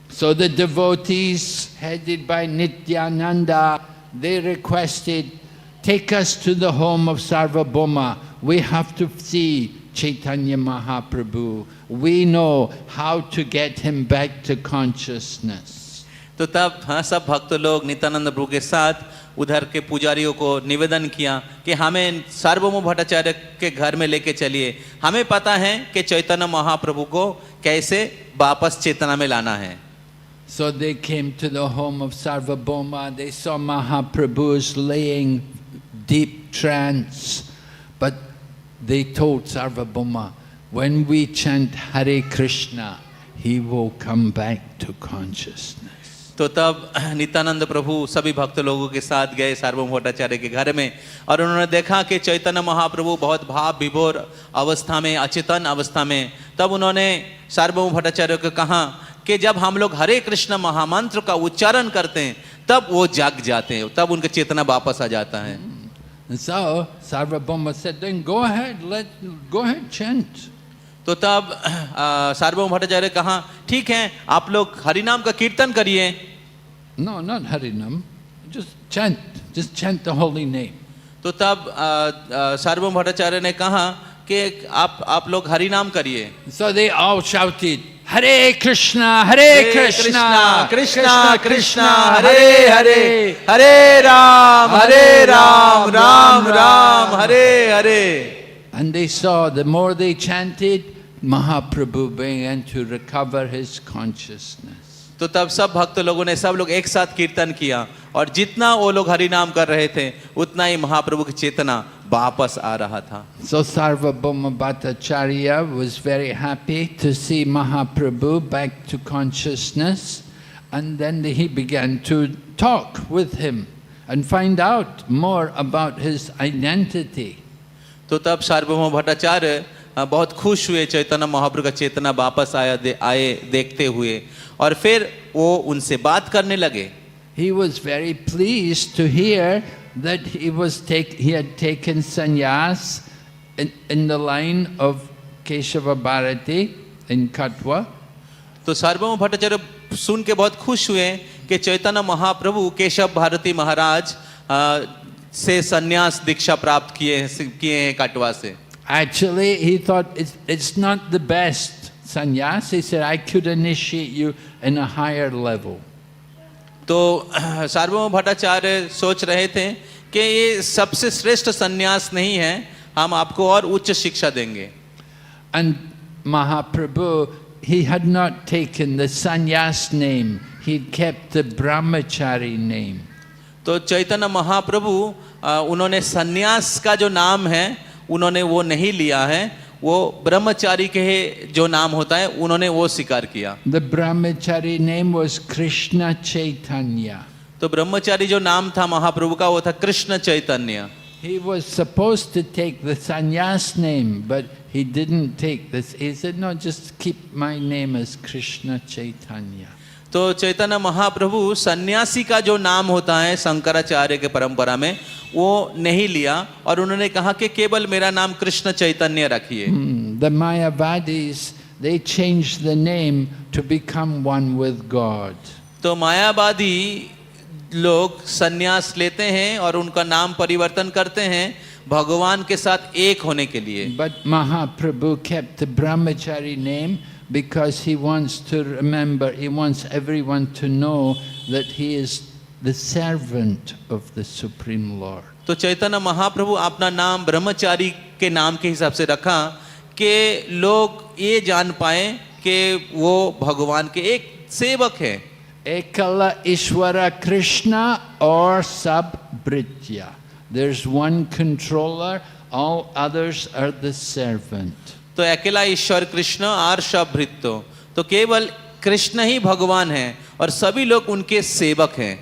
So the devotees headed by Nityananda, they requested, take us to the home of Sarvabhauma. We have to see Chaitanya Mahaprabhu, we know how to get him back to consciousness. तो तब हाँ सब भक्त लोग नित्यानंद प्रभु के साथ उधर के पुजारियों को निवेदन किया कि हमें सार्वभौम भट्टाचार्य के घर में लेके चलिए, हमें पता है कि चैतन्य महाप्रभु को कैसे वापस चेतना में लाना है। So they came to the home of Sarvabhauma. They saw Mahaprabhu's laying deep trance, but they told Sarvabhauma, when we chant Hare Krishna, he will come back to consciousness. तो तब नित्यानंद प्रभु सभी भक्त लोगों के साथ गए सार्वभौम भट्टाचार्य के घर में और उन्होंने देखा कि चैतन्य महाप्रभु बहुत भाव विभोर अवस्था में, अचेतन अवस्था में। तब उन्होंने सार्वभौम भट्टाचार्य को कहा कि जब हम लोग हरे कृष्ण महामंत्र का उच्चारण करते हैं तब वो जाग जाते हैं, तब उनका चेतना वापस आ जाता है। So Sarvabhauma said, then go ahead, chant. तो तब सार्वभौम भट्टाचार्य कहा ठीक है आप लोग हरिनाम का कीर्तन करिए। No, not Harinam. Just chant the holy name. तो तब सार्वभौम भट्टाचार्य ने कहा कि आप लोग हरिनाम करिए। So they all shouted, Hare Krishna, Hare Krishna, Krishna Krishna Hare Hare, Hare Ram Ram Ram Hare Hare. And they saw the more they chanted, Mahaprabhu began to recover his consciousness. तो तब सब भक्त लोगों ने सब लोग एक साथ कीर्तन किया और जितना वो लोग हरिनाम कर रहे थे उतना ही महाप्रभु की चेतना वापस आ रहा था। So Sarvabhauma Bhattacharya was very happy to see Mahaprabhu back to consciousness, and then he began to talk with him and find out more about his identity. तो तब सार्वभौम भट्टाचार्य बहुत खुश हुए चैतन्य महाप्रभु का चेतना वापस आए देखते हुए और फिर वो उनसे बात करने लगे। He was very pleased to hear that he had taken sannyas in the line of Keshava Bharati in Katwa. तो सार्वभौम भट्टाचार्य सुन के बहुत खुश हुए कि चैतन्य महाप्रभु केशव भारती महाराज से संन्यास दीक्षा प्राप्त किए हैं कटवा से। Actually, he thought it's not the best sannyas. He said, I could initiate you in a higher level. तो सार्वभौम भट्टाचार्य सोच रहे थे कि ये सबसे श्रेष्ठ संन्यास नहीं है, हम आपको और उच्च शिक्षा देंगे। And Mahaprabhu, he had not taken the sannyas name. He kept the brahmachari name. तो चैतन्य महाप्रभु उन्होंने संन्यास का जो नाम है उन्होंने वो नहीं लिया है, वो ब्रह्मचारी के जो नाम होता है उन्होंने वो स्वीकार किया। The brahmachari name was Krishna Chaitanya. तो ब्रह्मचारी जो नाम था महाप्रभु का वो था Krishna Chaitanya. He was supposed to take the sannyas name, but he didn't take this. He said, no, just keep my name as Krishna Chaitanya. तो चैतन्य महाप्रभु सन्यासी का जो नाम होता है शंकराचार्य के परंपरा में वो नहीं लिया और उन्होंने कहा कि केवल मेरा नाम कृष्ण चैतन्य रखिए। The Mayavadis, they changed the name to become one with God. तो मायावादी लोग सन्यास लेते हैं और उनका नाम परिवर्तन करते हैं भगवान के साथ एक होने के लिए। But Mahaprabhu kept the brahmachari name because he wants to remember, he wants everyone to know that he is the servant of the Supreme Lord. तो चैतन्य महाप्रभु अपना नाम ब्रह्मचारी के नाम के हिसाब से रखा कि लोग ये जान पाए कि वो भगवान के एक सेवक है। Ekala Ishwara Krishna or Sab Britya. There's one controller, all others are the servant. तो अकेला ईश्वर कृष्ण और सब भृत्यो, तो केवल कृष्ण ही भगवान है और सभी लोग उनके सेवक हैं।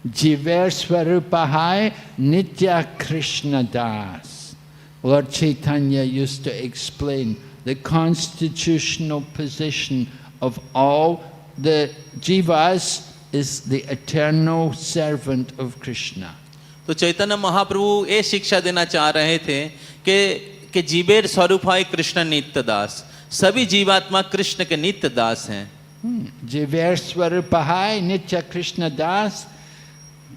Jiver Swarupahai Nitya Krishna Das. Lord Chaitanya used to explain the constitutional position of all the jivas is the eternal servant of Krishna. तो चैतन्य महाप्रभु ये शिक्षा देना चाह रहे थे कि जीवेर स्वरूप है कृष्ण नित्य दास, सभी जीवात्मा कृष्ण के नित्य दास हैं। Jiver Swarupahai Nitya Krishna Das.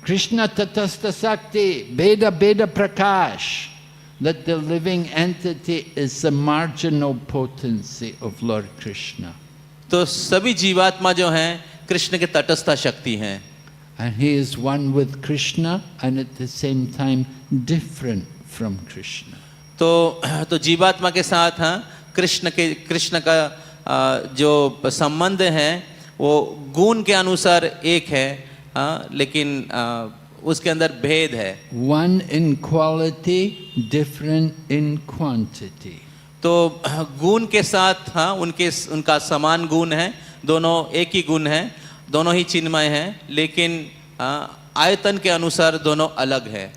Krishna Tatastha Sakti Beda Beda Prakash. that the living entity is the marginal potency of Lord Krishna. तो सभी जीवात्मा जो हैं कृष्ण के तटस्थ शक्ति हैं, And he is one with Krishna and at the same time different from Krishna. तो जीवात्मा के साथ हाँ कृष्ण का जो संबंध है वो गुण के अनुसार एक है, हाँ, लेकिन उसके अंदर भेद है। One in quality, different in quantity. तो गुण के साथ हाँ उनका समान गुण है, दोनों एक ही गुण है, दोनों ही चिन्मय हैं, लेकिन आयतन के अनुसार दोनों अलग है।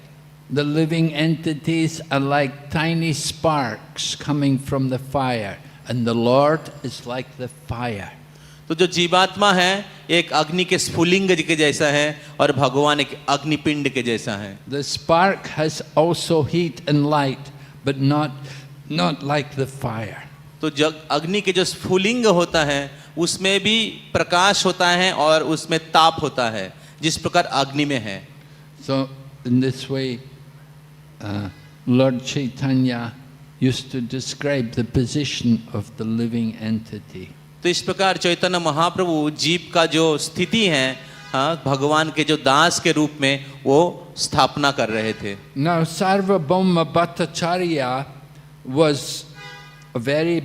The living entities are like tiny sparks coming from the fire, and the Lord is like the fire. तो जो जीवात्मा है एक अग्नि के स्फुलिंग के जैसा है और भगवान एक अग्निपिंड के जैसा है। The spark has also heat and light, but not like the fire. तो जब अग्नि के जो स्फुलिंग होता है उसमें भी प्रकाश होता है और उसमें ताप होता है जिस प्रकार अग्नि में है। So in this way, Lord Chaitanya used to describe the position of the living entity. तो इस प्रकार चैतन्य महाप्रभु जीव का जो स्थिति है हाँ भगवान के जो दास के रूप में वो स्थापना कर रहे थे। Now Sarvabhauma Bhattacharya was a very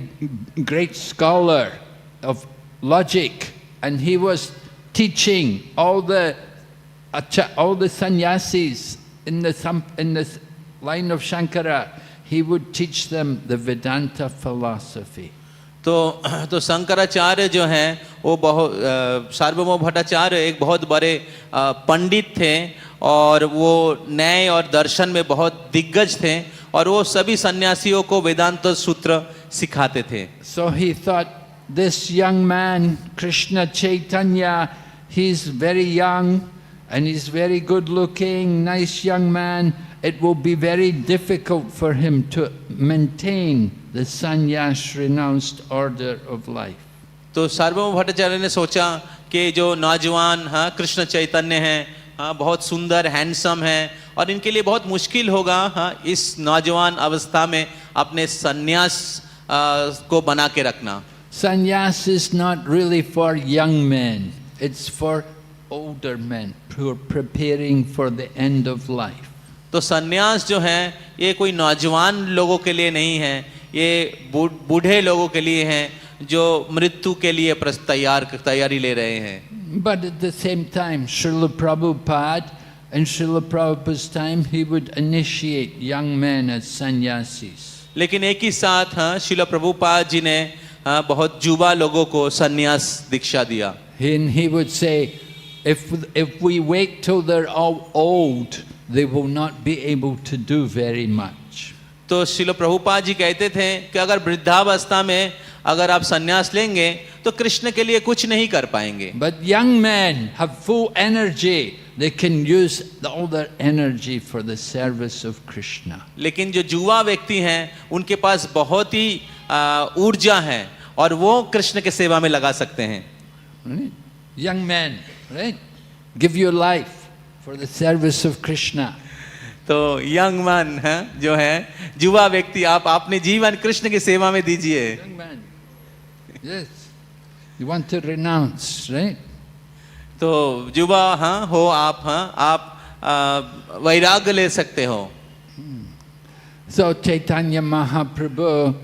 great scholar of logic, and he was teaching all the sannyasis in the line of Shankara. He would teach them the Vedanta philosophy. तो शंकराचार्य जो हैं वो बहुत सार्वभौम भट्टाचार्य एक बहुत बड़े पंडित थे और वो न्याय और दर्शन में बहुत दिग्गज थे और वो सभी सन्यासियों को वेदांत सूत्र सिखाते थे। So he thought, this young man Krishna Chaitanya, he's very young and he's very good looking, nice young man. It will be very difficult for him to maintain the sannyas renounced order of life. तो सार्वभौम भट्टाचार्य ने सोचा कि जो नौजवान हाँ कृष्ण चैतन्य हैं हाँ बहुत सुंदर हैंडसम हैं और इनके लिए बहुत मुश्किल होगा हाँ इस नौजवान अवस्था में अपने सन्यास को बना के रखना। Sannyas is not really for young men, it's for older men who are preparing for the end of life. तो सन्यास जो है ये कोई नौजवान लोगों के लिए नहीं है, ये बूढ़े लोगों के लिए हैं जो मृत्यु के लिए तैयारी ले रहे हैं। But at the same time, Srila Prabhupada, in Srila Prabhupada's time, he would initiate young men as sannyasis. लेकिन एक ही साथ हाँ शिला प्रभुपाद जी ने हाँ बहुत युवा लोगों को सन्यास दीक्षा दिया। And he would say, if we wait till they're all old, they will not be able to do very much. तो शिला प्रभुपाद जी कहते थे कि अगर वृद्धावस्था में अगर आप सन्यास लेंगे तो कृष्ण के लिए कुछ नहीं कर पाएंगे। But young men have full energy. They can use all their energy for the service of Krishna. लेकिन जो युवा व्यक्ति हैं उनके पास बहुत ही ऊर्जा है और वो कृष्ण के सेवा में लगा सकते हैं। Right? Young men, right? Give your life for the service of Krishna. तो यंग मैन है जो है युवा व्यक्ति आप अपने जीवन कृष्ण की सेवा में दीजिए। Young man, yes. You want to renounce, right? तो युवा हाँ हो आप वैराग्य ले सकते हो। So Chaitanya Mahaprabhu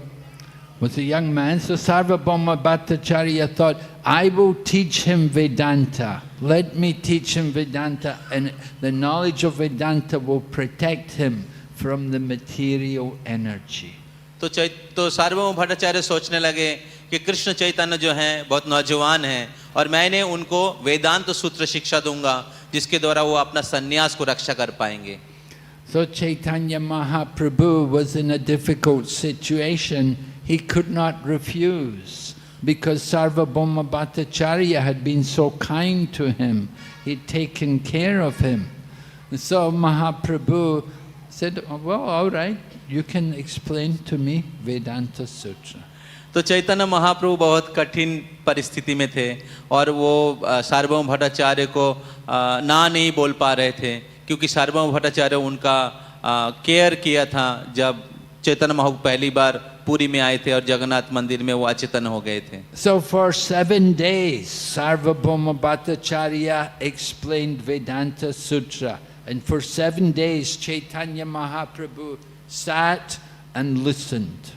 was a young man. So Sarvabhauma Bhattacharya thought, I will teach him Vedanta. Let me teach him Vedanta, and the knowledge of Vedanta will protect him from the material energy. तो सार्वभौम भट्टाचार्य सोचने लगे कि कृष्ण चैतन्य जो हैं बहुत नौजवान हैं और मैंने उनको वेदांत सूत्र शिक्षा दूंगा जिसके द्वारा वो अपना सन्यास को रक्षा कर पाएंगे। So Chaitanya Mahaprabhu was in a difficult situation. He could not refuse because Sarvabhauma Bhattacharya had been so kind to him. He'd taken care of him. So Mahaprabhu said, oh, well, all right, you can explain to me Vedanta Sutra. तो चैतन्य महाप्रभु बहुत कठिन परिस्थिति में थे और वो सार्वभौम भट्टाचार्य को ना नहीं बोल पा रहे थे क्योंकि सार्वभौम भट्टाचार्य उनका केयर किया था जब चैतन्य महाप्रभु पहली बार पुरी में आए थे और जगन्नाथ मंदिर में वो अचेतन हो गए थे। So for 7 days, Sarvabhauma Bhattacharya explained Vedanta Sutra. And for 7 days, Chaitanya Mahaprabhu sat and listened.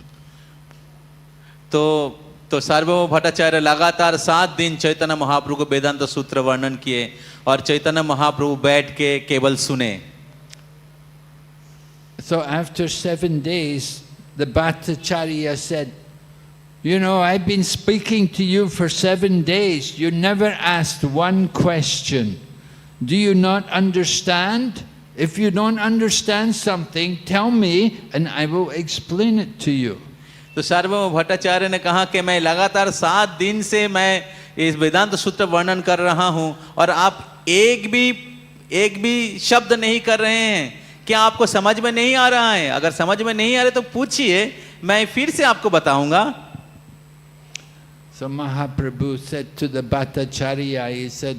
तो सार्वभौम भट्टाचार्य लगातार 7 दिन चैतन्य महाप्रभु को वेदांत सूत्र वर्णन किए और चैतन्य महाप्रभु बैठ के केवल सुने। So after 7 days, the Bhattacharya said, you know, I've been speaking to you for 7 days. You never asked one question. Do you not understand? If you don't understand something, tell me and I will explain it to you. तो सार्वभौम भट्टाचार्य ने कहा कि मैं लगातार 7 दिन से मैं इस वेदांत सूत्र वर्णन कर रहा हूं और आप एक भी शब्द नहीं कर रहे हैं। क्या आपको समझ में नहीं आ रहा है? अगर समझ में नहीं आ रहा तो पूछिए, मैं फिर से आपको बताऊंगा। So Mahaprabhu said to the Bhattacharya, he said,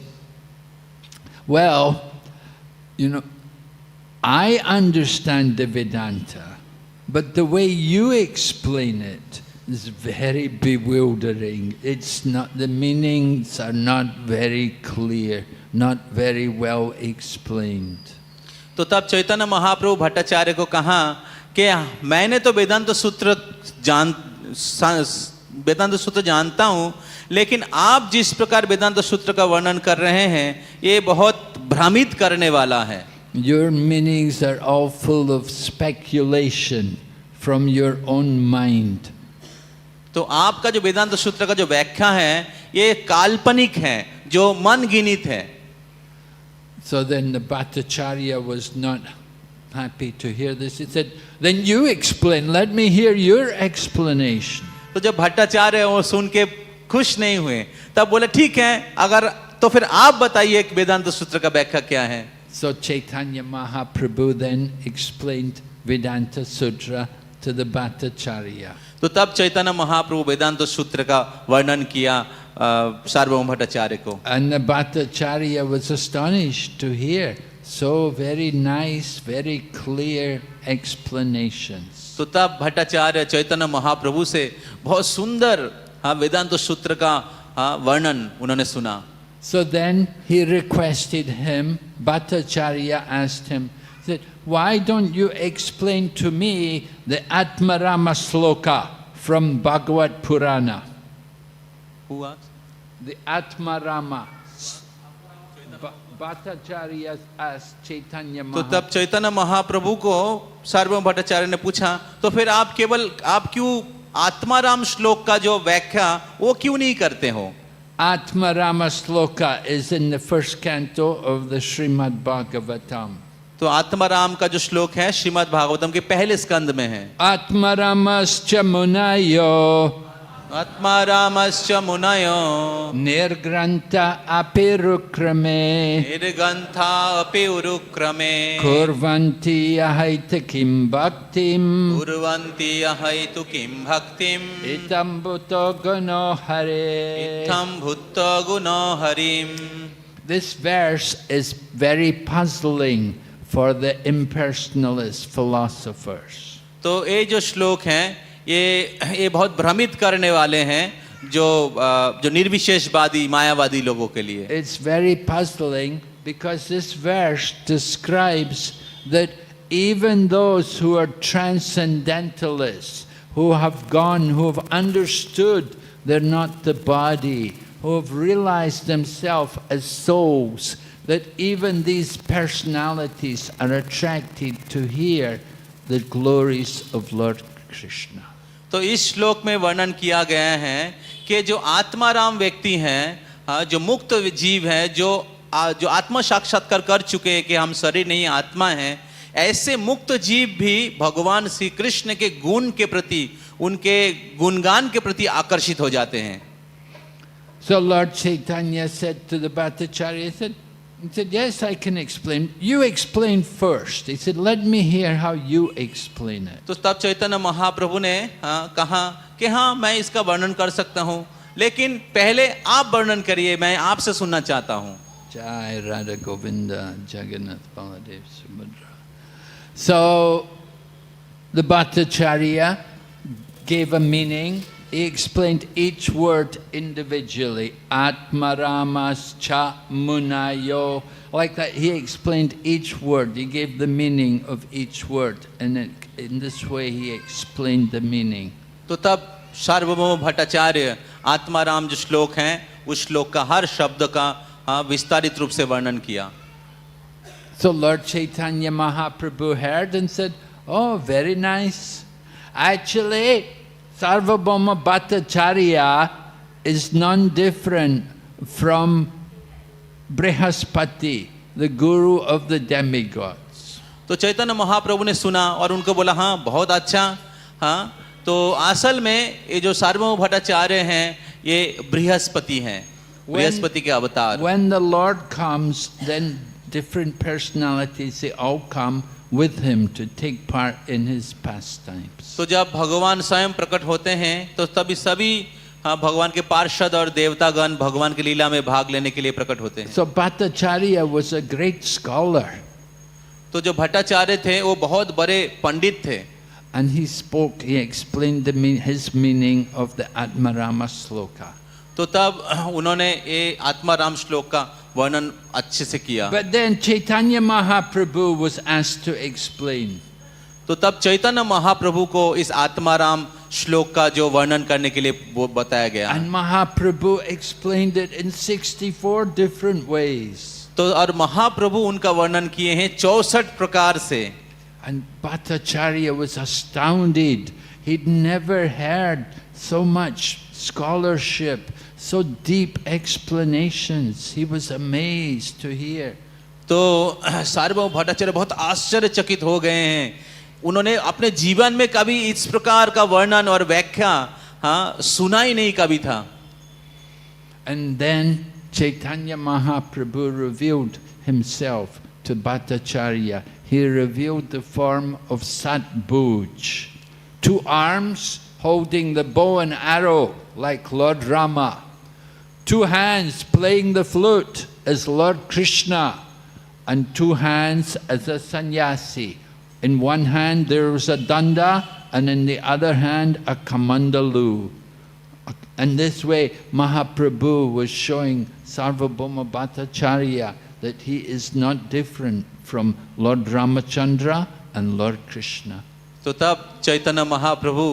well, you know, I understand the Vedanta, but the way you explain it is very bewildering. It's not, the meanings are not very clear, not very well explained. तो तब चैतन्य महाप्रभु भट्टाचार्य को कहा कि मैंने तो वेदांत सूत्र जानता हूँ, लेकिन आप जिस प्रकार वेदांत सूत्र का वर्णन कर रहे हैं ये बहुत भ्रमित करने वाला है। Your meanings are all full of speculation from your own mind. तो आपका जो वेदांत सूत्र का जो व्याख्या है ये काल्पनिक है, जो मन गिनित है। So then the Bhattacharya was not happy to hear this. He said, then you explain, let me hear your explanation. तो जब भट्टाचार्य वो सुन के खुश नहीं हुए तब बोले ठीक है, अगर तो फिर आप बताइए वेदांत सूत्र का व्याख्या क्या है। So Chaitanya Mahaprabhu then explained Vedanta Sutra to the Bhattacharya. तो तब चैतन्य महाप्रभु वेदांत सूत्र का वर्णन किया सार्वभौम भट्टाचार्य को। And the Bhattacharya was astonished to hear so very nice, very clear explanations. तो तब भट्टाचार्य चैतन्य महाप्रभु से बहुत सुंदर वेदांत सूत्र का वर्णन उन्होंने सुना। So then he requested him, Bhattacharya asked him, said, why don't you explain to me the Atmarama sloka from Bhagavad Purana? Who asked? The Atmarama. Bhattacharya asked Chaitanya तो Mahaprabhu. तब चैतन्य महाप्रभु को सार्वभौम भट्टाचार्य ने पूछा, तो फिर आप क्यों आत्माराम श्लोक का जो व्याख्या वो क्यों नहीं करते हो? Atmarama sloka is in the first canto of the Srimad Bhagavatam. तो आत्माराम का जो श्लोक है श्रीमद् भागवतम के पहले स्कंद में है। Atmaramascha munayo आत्मारामश्च मुनयो nirgranta apirukrame निर्गंथा अपि उरुक्रमे kurvanti ahaita kim bhaktim कुर्वन्ति अहैतु किं भक्तिम् itam bhuto guno hare. इत्थं भूतो गुणो हरिम्। This verse is very puzzling for the impersonalist philosophers. तो ये जो श्लोक हैं ये बहुत भ्रमित करने वाले हैं जो निर्विशेषवादी मायावादी लोगों के लिए। It's very puzzling because this verse describes that even those who are transcendentalists, who have understood they're not the body, who have realized themselves as souls, that even these personalities are attracted to hear the glories of Lord Krishna. तो इस श्लोक में वर्णन किया गया है कि जो आत्माराम व्यक्ति हैं, जो मुक्त जीव हैं, जो आत्मा साक्षात्कार कर चुके हैं कि हम शरीर नहीं आत्मा हैं, ऐसे मुक्त जीव भी भगवान श्री कृष्ण के गुण के प्रति, उनके गुणगान के प्रति आकर्षित हो जाते हैं। So Lord Chaitanya said to the Bhattacharya, he said, yes, I can explain. You explain first. He said, let me hear how you explain it. तो तब चैतन्य महाप्रभु ने कहा कि हाँ मैं इसका वर्णन कर सकता हूँ, लेकिन पहले आप वर्णन करिए, मैं आपसे सुनना चाहता हूँ। Jai Radha Govinda Jagannath Baladev Subhadra. So the Bhattacharya gave a meaning. He explained each word individually. Atmaramascha munayo. Like that, he explained each word. He gave the meaning of each word. And in this way, he explained the meaning. तो तब सार्वभौम भट्टाचार्य आत्माराम जो श्लोक हैं उस श्लोक का हर शब्द का विस्तारित रूप से वर्णन किया. So Lord Chaitanya Mahaprabhu heard and said, "Oh, very nice. Actually, Sarvabhauma Bhattacharya is none different from Brihaspati, the guru of the demigods." तो चैतन्य महाप्रभु ने सुना और उनको बोला हाँ बहुत अच्छा. हाँ तो असल में ये जो सार्वभौम भट्टाचार्य हैं ये बृहस्पति हैं, बृहस्पति के अवतार. When the Lord comes, then different personalities, they all come with him to take part in his pastimes. तो जब भगवान स्वयं प्रकट होते हैं तो तभी सभी भगवान के पार्षद और देवतागण भगवान की लीला में भाग लेने के लिए प्रकट होते हैं. So Bhattacharya was a great scholar. तो जो भट्टाचार्य थे वो बहुत बड़े पंडित थे. And he spoke, he explained his meaning of the Atmarama sloka. तो तब उन्होंने ये आत्माराम श्लोक का वर्णन अच्छे से किया. But then Chaitanya Mahaprabhu was asked to explain. तो तब चैतन्य महाप्रभु को इस आत्माराम श्लोक का जो वर्णन करने के लिए वो बताया गया. And Mahaprabhu explained it in 64 different ways. तो और महाप्रभु उनका वर्णन किए हैं 64 प्रकार से. And Bhattacharya was astounded. He'd never heard so much scholarship, so deep explanations. He was amazed to hear. तो सार्वभौम भट्टाचार्य बहुत आश्चर्यचकित हो गए हैं. उन्होंने अपने जीवन में कभी इस प्रकार का वर्णन और व्याख्या सुना ही नहीं कभी था. And then Chaitanya Mahaprabhu revealed himself to Bhattacharya. He revealed the form of Satbhuj, 2 arms holding the bow and arrow like Lord Rama, 2 hands playing the flute as Lord Krishna, and 2 hands as a sannyasi. In one hand there was a danda, and in the other hand a kamandalu. And this way Mahaprabhu was showing Sarvabhauma Bhattacharya that he is not different from Lord Ramachandra and Lord Krishna. तो तब चैतन्य महाप्रभु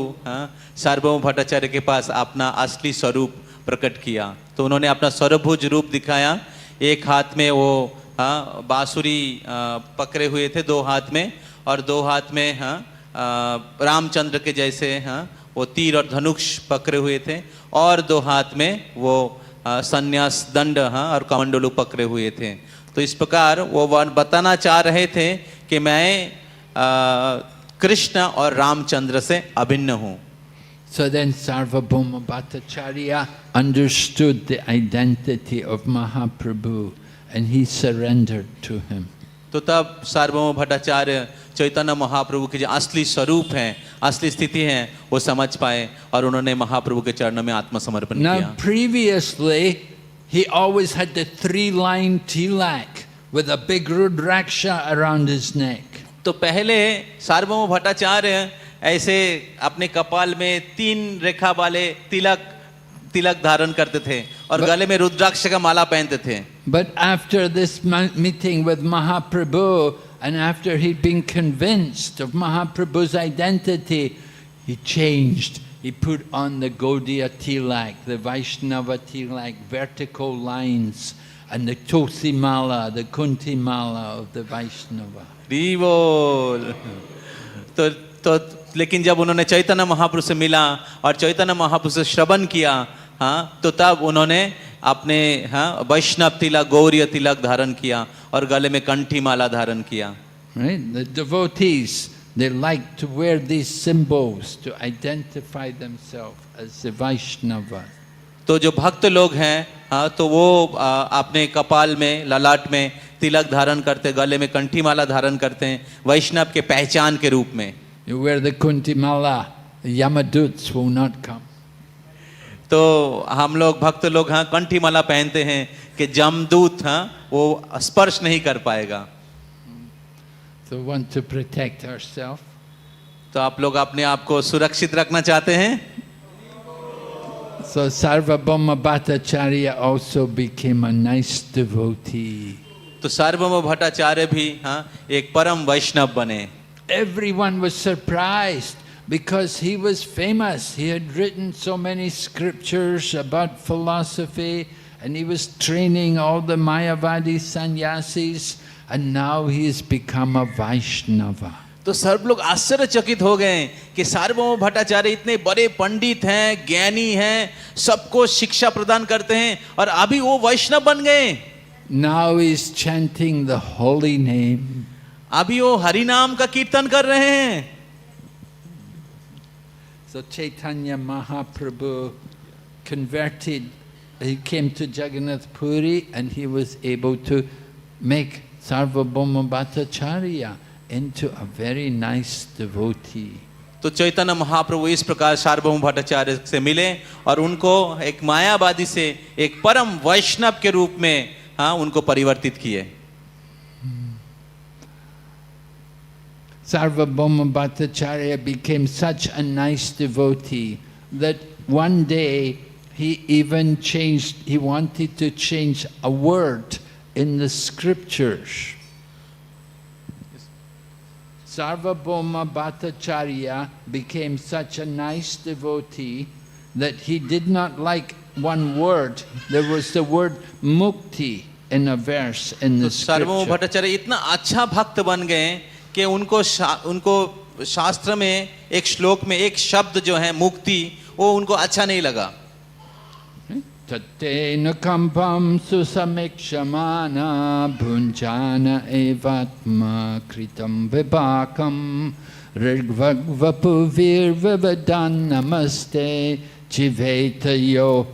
सार्वभौम भट्टाचार्य के पास अपना असली स्वरूप प्रकट किया. तो उन्होंने अपना सर्वभुज रूप दिखाया. एक हाथ में वो बांसुरी पकड़े हुए थे 2 हाथ में, और 2 हाथ में रामचंद्र के जैसे वो तीर और धनुष पकड़े हुए थे, और 2 हाथ में वो संन्यास दंड और कमंडलू पकड़े हुए थे. तो इस प्रकार वो बताना चाह रहे थे कि मैं कृष्ण और रामचंद्र से अभिन्न हूँ. So then Sarvabhauma Bhattacharya understood the identity of Mahaprabhu and he surrendered to him. तो तब सार्वभौम भट्टाचार्य चैतन्य महाप्रभु के जो असली स्वरूप हैं, असली स्थिति हैं, वो समझ पाए और उन्होंने महाप्रभु के चरणों में आत्मसमर्पण किया. Now previously he always had the 3-line tilak with a big rudraksha around his neck. तो पहले सार्वभौम भट्टाचार्य ऐसे अपने कपाल में 3 रेखा वाले तिलक धारण करते थे और गले में रुद्राक्ष का माला पहनते थे. But after this meeting with Mahaprabhu, and after he'd been convinced of Mahaprabhu's identity, he changed. He put on the Gaudiya tilak, the Vaishnava tilak, vertical lines, and the Tulsi mala, the Kunti mala of the Vaishnava. बोल. तो लेकिन जब उन्होंने चैतन्य महाप्रभु से मिला और चैतन्य महाप्रभु से श्रवण किया, तो तब उन्होंने अपने वैष्णव तिलक, गौरीय तिलक धारण किया और गले में कंठी माला धारण किया. Right? The devotees, they like to wear these symbols to identify themselves as the Vaishnava. तो जो भक्त लोग हैं तो वो अपने कपाल में, ललाट में तिलक धारण करते, गले में कंठी माला धारण करते हैं वैष्णव के पहचान के रूप में. You wear the Kunti mala, the Yamaduts will not come. तो हम लोग भक्त लोग कंठी माला पहनते हैं कि जमदूत वो स्पर्श नहीं कर पाएगा. So want to protect ourselves. तो आप लोग अपने आप को सुरक्षित रखना चाहते हैं? So Sarvabhauma Bhattacharya also became a nice devotee. तो सार्वभौम भट्टाचार्य भी एक परम वैष्णव बने. Everyone was surprised because he was famous. He had written so many scriptures about philosophy and he was training all the Mayavadi sannyasis and now he has become a Vaishnava. तो सब लोग आश्चर्यचकित हो गए कि सार्वभौम भट्टाचार्य इतने बड़े पंडित हैं, ज्ञानी हैं, सबको शिक्षा प्रदान करते हैं और अभी वो वैष्णव बन गए. Now he is chanting the holy name. अभी वो हरि नाम का कीर्तन कर रहे हैं. So Chaitanya Mahaprabhu converted, he came to Jagannath Puri and he was able to make Sarvabhauma Bhattacharya into a very nice devotee. तो चैतन्य महाप्रभु इस प्रकार सार्वभौम भट्टाचार्य से मिले और उनको एक मायावादी से एक परम वैष्णव के रूप में उनको परिवर्तित किए. Sarvabhauma Bhattacharya became such a nice devotee that one day he wanted to change a word in the scriptures. Sarvabhauma Bhattacharya became such a nice devotee that he did not like one word. There was the word mukti in a verse in the scripture. सार्वभौम भट्टाचार्य इतना अच्छा भक्त बन गए कि उनको शास्त्र में एक श्लोक में एक शब्द जो है मुक्ति, वो उनको अच्छा नहीं लगा. Tatena kampam susamikṣamana bhunjana evatma kritam vibhakam rigvagvapuvir vivadan namaste jivetayo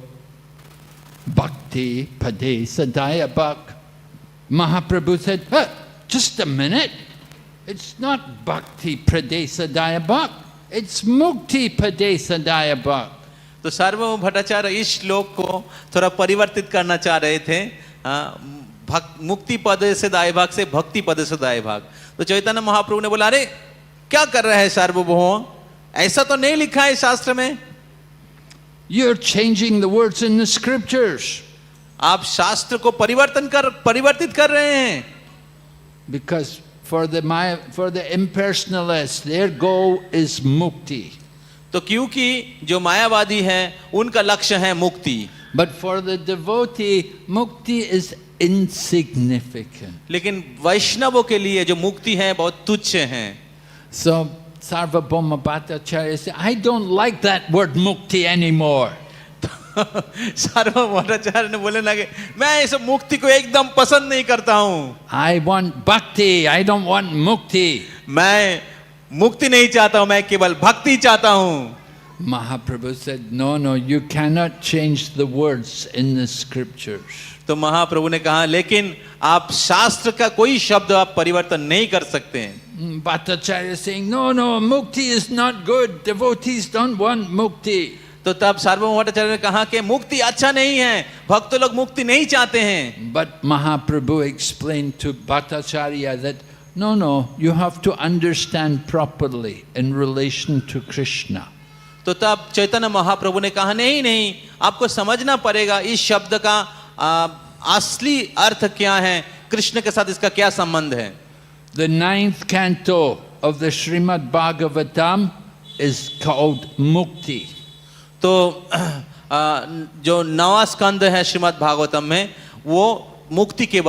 bhakti pade sadaya bhak. Mahaprabhu said, just a minute, it's not bhakti pade sadaya bhak, it's mukti pade sadaya bhak. तो सार्वभौम भट्टाचार्य इस श्लोक को थोड़ा परिवर्तित करना चाह रहे थे, मुक्ति पद से दाय भाग से भक्ति पद से दाय भाग. तो चैतन्य महाप्रभु ने बोला, अरे क्या कर रहा है सार्वभौम, ऐसा तो नहीं लिखा है शास्त्र में. You're changing the words in the scriptures. आप शास्त्र को परिवर्तित कर रहे हैं. Because for the impersonalists, their goal is mukti. तो क्योंकि जो मायावादी हैं उनका लक्ष्य है मुक्ति. But for the devotee, mukti is insignificant. लेकिन वैष्णवों के लिए जो मुक्ति है बहुत तुच्छ है. So Sarvabhauma Bhattacharya said, I don't like that word mukti anymore. सार्वभौम भट्टाचार्य ने बोलने लगे, मैं इस मुक्ति को एकदम पसंद नहीं करता हूँ. I want bhakti, I don't want mukti. मैं मुक्ति नहीं चाहता हूं, मैं केवल भक्ति चाहता हूं. Mahaprabhu said, no, you cannot change the words in the scriptures. तो महाप्रभु ने कहा, लेकिन आप शास्त्र का कोई शब्द आप परिवर्तन नहीं कर सकते हैं. Bhattacharya saying, no, mukti is not good. Devotees don't want mukti. तो तब सार्वभौम भट्टाचार्य ने कहा कि मुक्ति अच्छा नहीं है, भक्त लोग मुक्ति नहीं चाहते हैं. But Mahaprabhu explained to Bhattacharya that no, you have to understand properly in relation to Krishna. तो तब चैतन्य महाप्रभु ने कहा, नहीं, आपको समझना पड़ेगा इस शब्द का असली अर्थ क्या है, कृष्ण के साथ इसका क्या संबंध है. The 9th canto of the Srimad Bhagavatam is called Mukti. तो जो 9वां स्कंद है श्रीमद् भागवतम में, वो मुक्ति के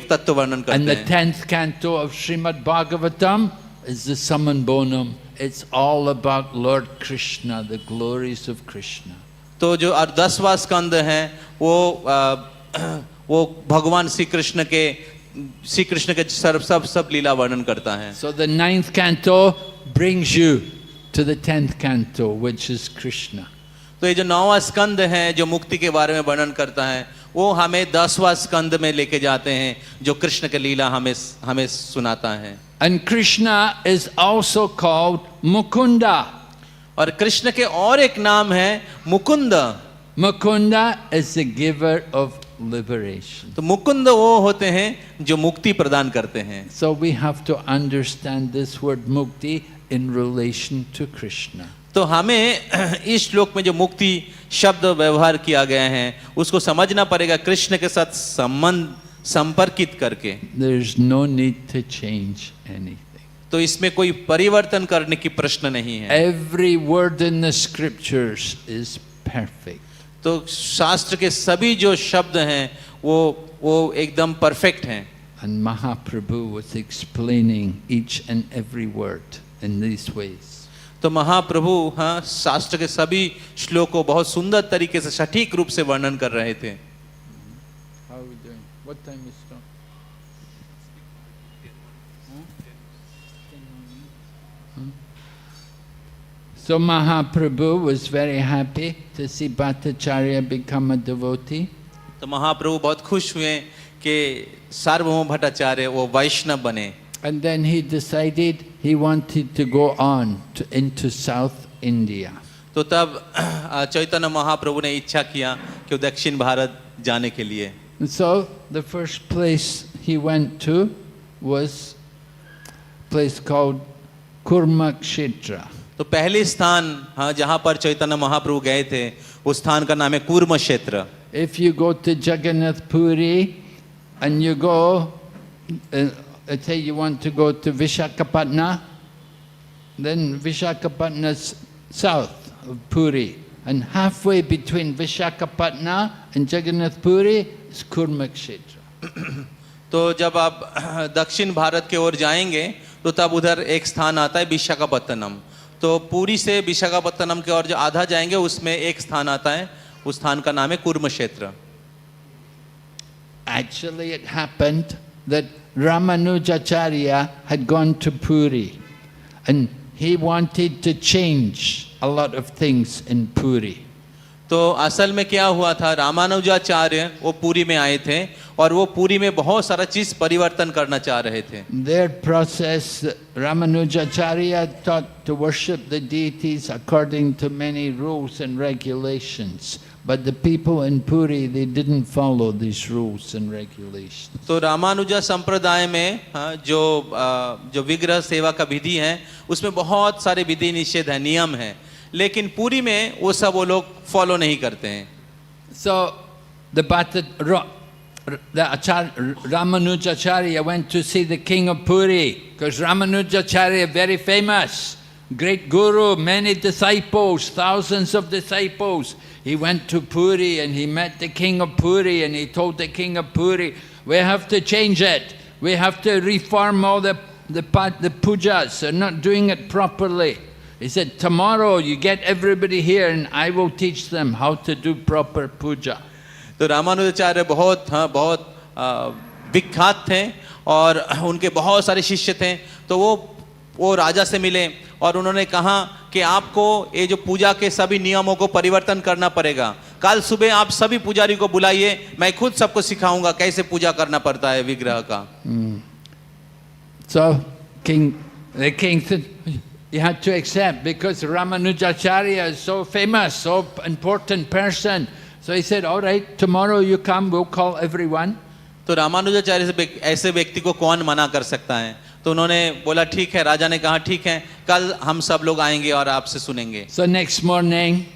तत्व वर्णन करते हैं. And the 10th canto of Srimad Bhagavatam is the Summum Bonum. It's all about Lord Krishna, the glories of Krishna. तो जो 10वां स्कंद है वो भगवान श्री कृष्ण के सब लीला वर्णन करता है. So the 9th canto brings you to the 10th canto, which is Krishna. तो ये जो 9वां स्कंद है जो मुक्ति के बारे में वर्णन करता है, वो हमें 10वां स्कंद में लेके जाते हैं जो कृष्ण की लीला हमें सुनाता है. And Krishna is also called Mukunda. और कृष्ण के और एक नाम है Mukund. Mukunda is the giver of liberation. तो मुकुंद वो होते हैं जो मुक्ति प्रदान करते हैं. So we have to understand this word mukti in relation to Krishna. तो हमें इस श्लोक में जो मुक्ति शब्द व्यवहार किया गया है उसको समझना पड़ेगा कृष्ण के साथ संबंध संपर्कित करके. There's no need to change anything. तो इसमें कोई परिवर्तन करने की प्रश्न नहीं है. Every word in the scriptures is perfect. तो शास्त्र के सभी जो शब्द हैं वो एकदम परफेक्ट हैं. And Mahaprabhu was explaining each and every word in these ways. तो महाप्रभु हाँ शास्त्र के सभी श्लोक को बहुत सुंदर तरीके से सटीक रूप से वर्णन कर रहे थे. How are we doing? What time is it? So Mahaprabhu was very happy to see Bhattacharya become a devotee. तो महाप्रभु बहुत खुश हुए कि सार्वभौम भट्टाचार्य वो वैष्णव बने. And then he decided he wanted to go on into South India. तो तब चैतन्य महाप्रभु ने इच्छा किया कि वो दक्षिण भारत जाने के लिए. And so the first place he went to was a place called Kurmakshetra. तो पहले स्थान हाँ जहाँ पर चैतन्य महाप्रभु गए थे उस स्थान का नाम है कूर्म क्षेत्र. If you go to Jagannath Puri and you go, let's say you want to go to Vishakhapatnam, then Vishakhapatnam's south of Puri, and halfway between Vishakhapatnam and Jagannath Puri is Kurmakshetra. तो जब आप दक्षिण भारत के ओर जाएंगे तो तब उधर एक स्थान आता है विशाखापत्तनम. तो पुरी से विशाखापत्तनम के ओर जो आधा जाएंगे उसमें एक स्थान आता है, उस स्थान का नाम है कूर्म क्षेत्र. Actually it happened that Ramanujacharya had gone to Puri and he wanted to change a lot of things in Puri. तो असल में क्या हुआ था, रामानुजाचार्य वो पुरी में आए थे और वो पुरी में बहुत सारा चीज परिवर्तन करना चाह रहे थे. Their process, Ramanujacharya taught to worship the deities according to many rules and regulations. But the people in Puri, they didn't follow these rules and regulations. तो रामानुजा संप्रदाय में जो विग्रह सेवा का विधि है उसमें बहुत सारे विधि निषेध है, नियम है, लेकिन पुरी में वो सब वो लोग फॉलो नहीं करते हैं. So the Ramanujacharya went to see the king of Puri because Ramanujacharya very famous, great guru, many disciples, thousands of disciples. He went to Puri and he met the king of Puri and he told the king of Puri, we have to change it. We have to reform all the pujas. They're not doing it properly. He said, tomorrow you get everybody here and I will teach them how to do proper puja. तो रामानुजाचार्य बहुत विख्यात थे और उनके बहुत सारे शिष्य थे. तो वो राजा से मिले और उन्होंने कहा कि आपको ये जो पूजा के सभी नियमों को परिवर्तन करना पड़ेगा. कल सुबह आप सभी पुजारी को बुलाइए, मैं खुद सबको सिखाऊंगा कैसे पूजा करना पड़ता है विग्रह का. So the king said, you had to accept because Ramanujacharya is so famous, so important person. So he said, all right, tomorrow you come, we'll call everyone. तो रामानुजाचार्य से ऐसे व्यक्ति को कौन मना कर सकता है. तो उन्होंने बोला ठीक है, राजा ने कहा ठीक है, कल हम सब लोग आएंगे और आपसे सुनेंगे. So next morning,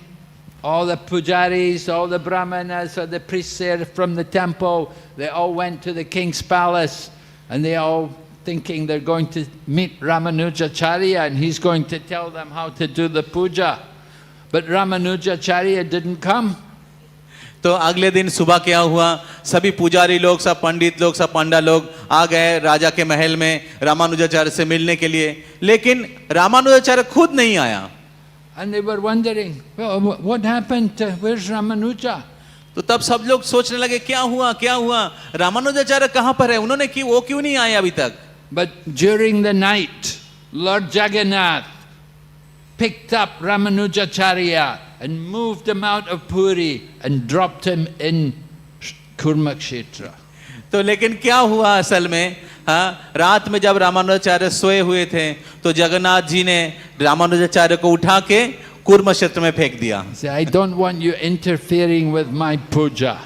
all the pujaris, all the brahmanas, all the priests there from the temple, they all went to the king's palace and they all thinking they're going to meet Ramanujacharya and he's going to tell them how to do the puja. But Ramanujacharya didn't come. तो अगले दिन सुबह क्या हुआ, सभी पुजारी लोग, सब पंडित लोग, सब पंडा लोग आ गए राजा के महल में रामानुजाचार्य से मिलने के लिए, लेकिन रामानुजाचार्य खुद नहीं आया. And they were wondering, well, what happened? Where's Ramanuja? तो तब सब लोग सोचने लगे क्या हुआ, रामानुजाचार्य कहाँ पर है, उन्होंने वो क्यों नहीं आए अभी तक. But during the night, Lord Jagannath picked up Ramanujacharya and moved him out of Puri and dropped him in Kurmakshetra. तो लेकिन क्या हुआ असल में, हाँ, रात में जब रामानुजाचार्य सोए हुए थे तो जगन्नाथ जी ने रामानुजाचार्य को उठा के कूर्म क्षेत्र में फेंक दिया. Say, I don't want you interfering with my puja.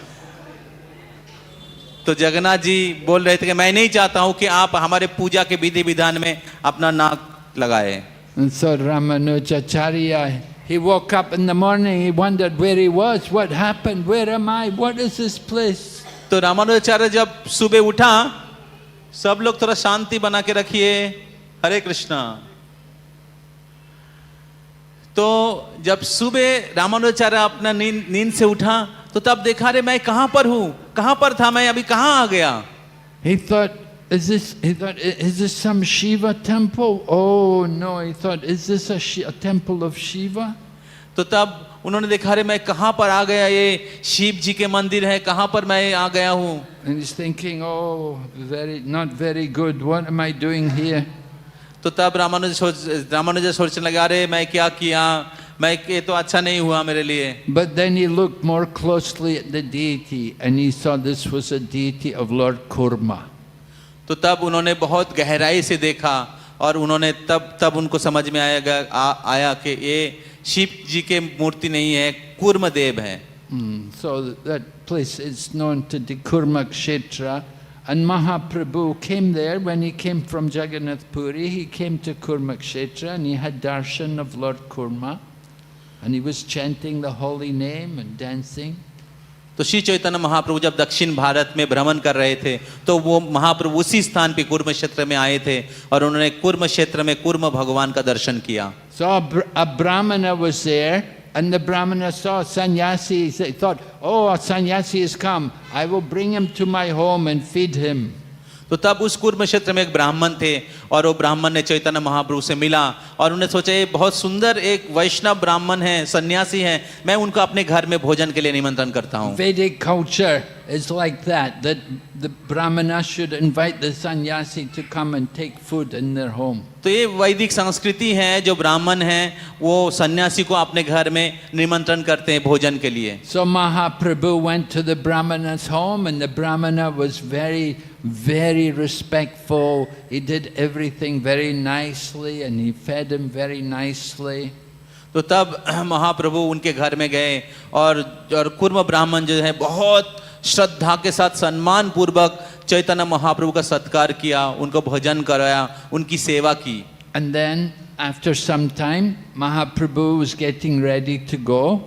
तो जगन्नाथ जी बोल रहे थे कि मैं नहीं चाहता हूं कि आप हमारे पूजा के विधि विधान में अपना नाक लगाए। And so Ramanujacharya, he woke up in the morning, he wondered where he was, what happened, where am I, what is this place? तो रामानुजाचार्य जब सुबह उठा, सब लोग थोड़ा शांति बना के रखिए, हरे कृष्णा। तो जब सुबह रामानुजाचार्य अपना नींद से उठा तो तब देखा, रे मैं कहां पर हूं, कहां पर था मैं, अभी कहां आ गया। He thought, is this some Shiva temple? Oh no, he thought, is this a temple of Shiva? तो तब उन्होंने देखा, रे मैं कहां पर आ गया, ये शिव जी के मंदिर है, कहां पर मैं आ गया हूं। And he's thinking, oh, not very good, what am I doing here? तो तब रामानुज सोचने लगा, अरे मैं क्या किया, मैं ये तो अच्छा नहीं हुआ मेरे लिए। But then he looked more closely at the deity and he saw this was a deity of Lord Kurma. तो तब उन्होंने बहुत गहराई से देखा और उन्होंने तब उनको समझ में आया कि ये शिव जी के मूर्ति नहीं है, कूर्म देव है। So that place is known to the Kurma Kshetra. And Mahaprabhu came there when he came from Jagannath Puri. He came to Kurma Kshetra and he had darshan of Lord Kurma. And he was chanting the holy name and dancing. तो श्री चैतन्य महाप्रभु जब दक्षिण भारत में भ्रमण कर रहे थे तो वो महाप्रभु उसी स्थान पे कूर्म क्षेत्र में आए थे और उन्होंने कूर्म क्षेत्र में कूर्म भगवान का दर्शन किया। So a Brahmana was there and the Brahmana saw sannyasi. He thought, oh, a sannyasi has come. I will bring him to my home and feed him. तो तब उस कूर्म क्षेत्र में एक ब्राह्मण थे और वो ब्राह्मण ने चैतन्य महाप्रभु से मिला और उन्हें सोचा, ये बहुत सुंदर एक वैष्णव ब्राह्मण है, सन्यासी है, मैं उनको अपने घर में भोजन के लिए निमंत्रण करता हूँ। Vedic culture is like that the Brahmana should invite the sannyasi to come and take food in their home. तो ये वैदिक संस्कृति है, जो ब्राह्मण हैं वो सन्यासी को अपने घर में निमंत्रण करते हैं भोजन के लिए। So Mahaprabhu went to the Brahmana's home and the Brahmana was very, very respectful. He did everything very nicely and he fed him very nicely. तो तब महाप्रभु उनके घर में गए और कूर्म ब्राह्मण जो है बहुत श्रद्धा के साथ सम्मान पूर्वक चैतन्य महाप्रभु का सत्कार किया, उनको भोजन कराया, उनकी सेवा की। And then after some time Mahaprabhu was getting ready to go,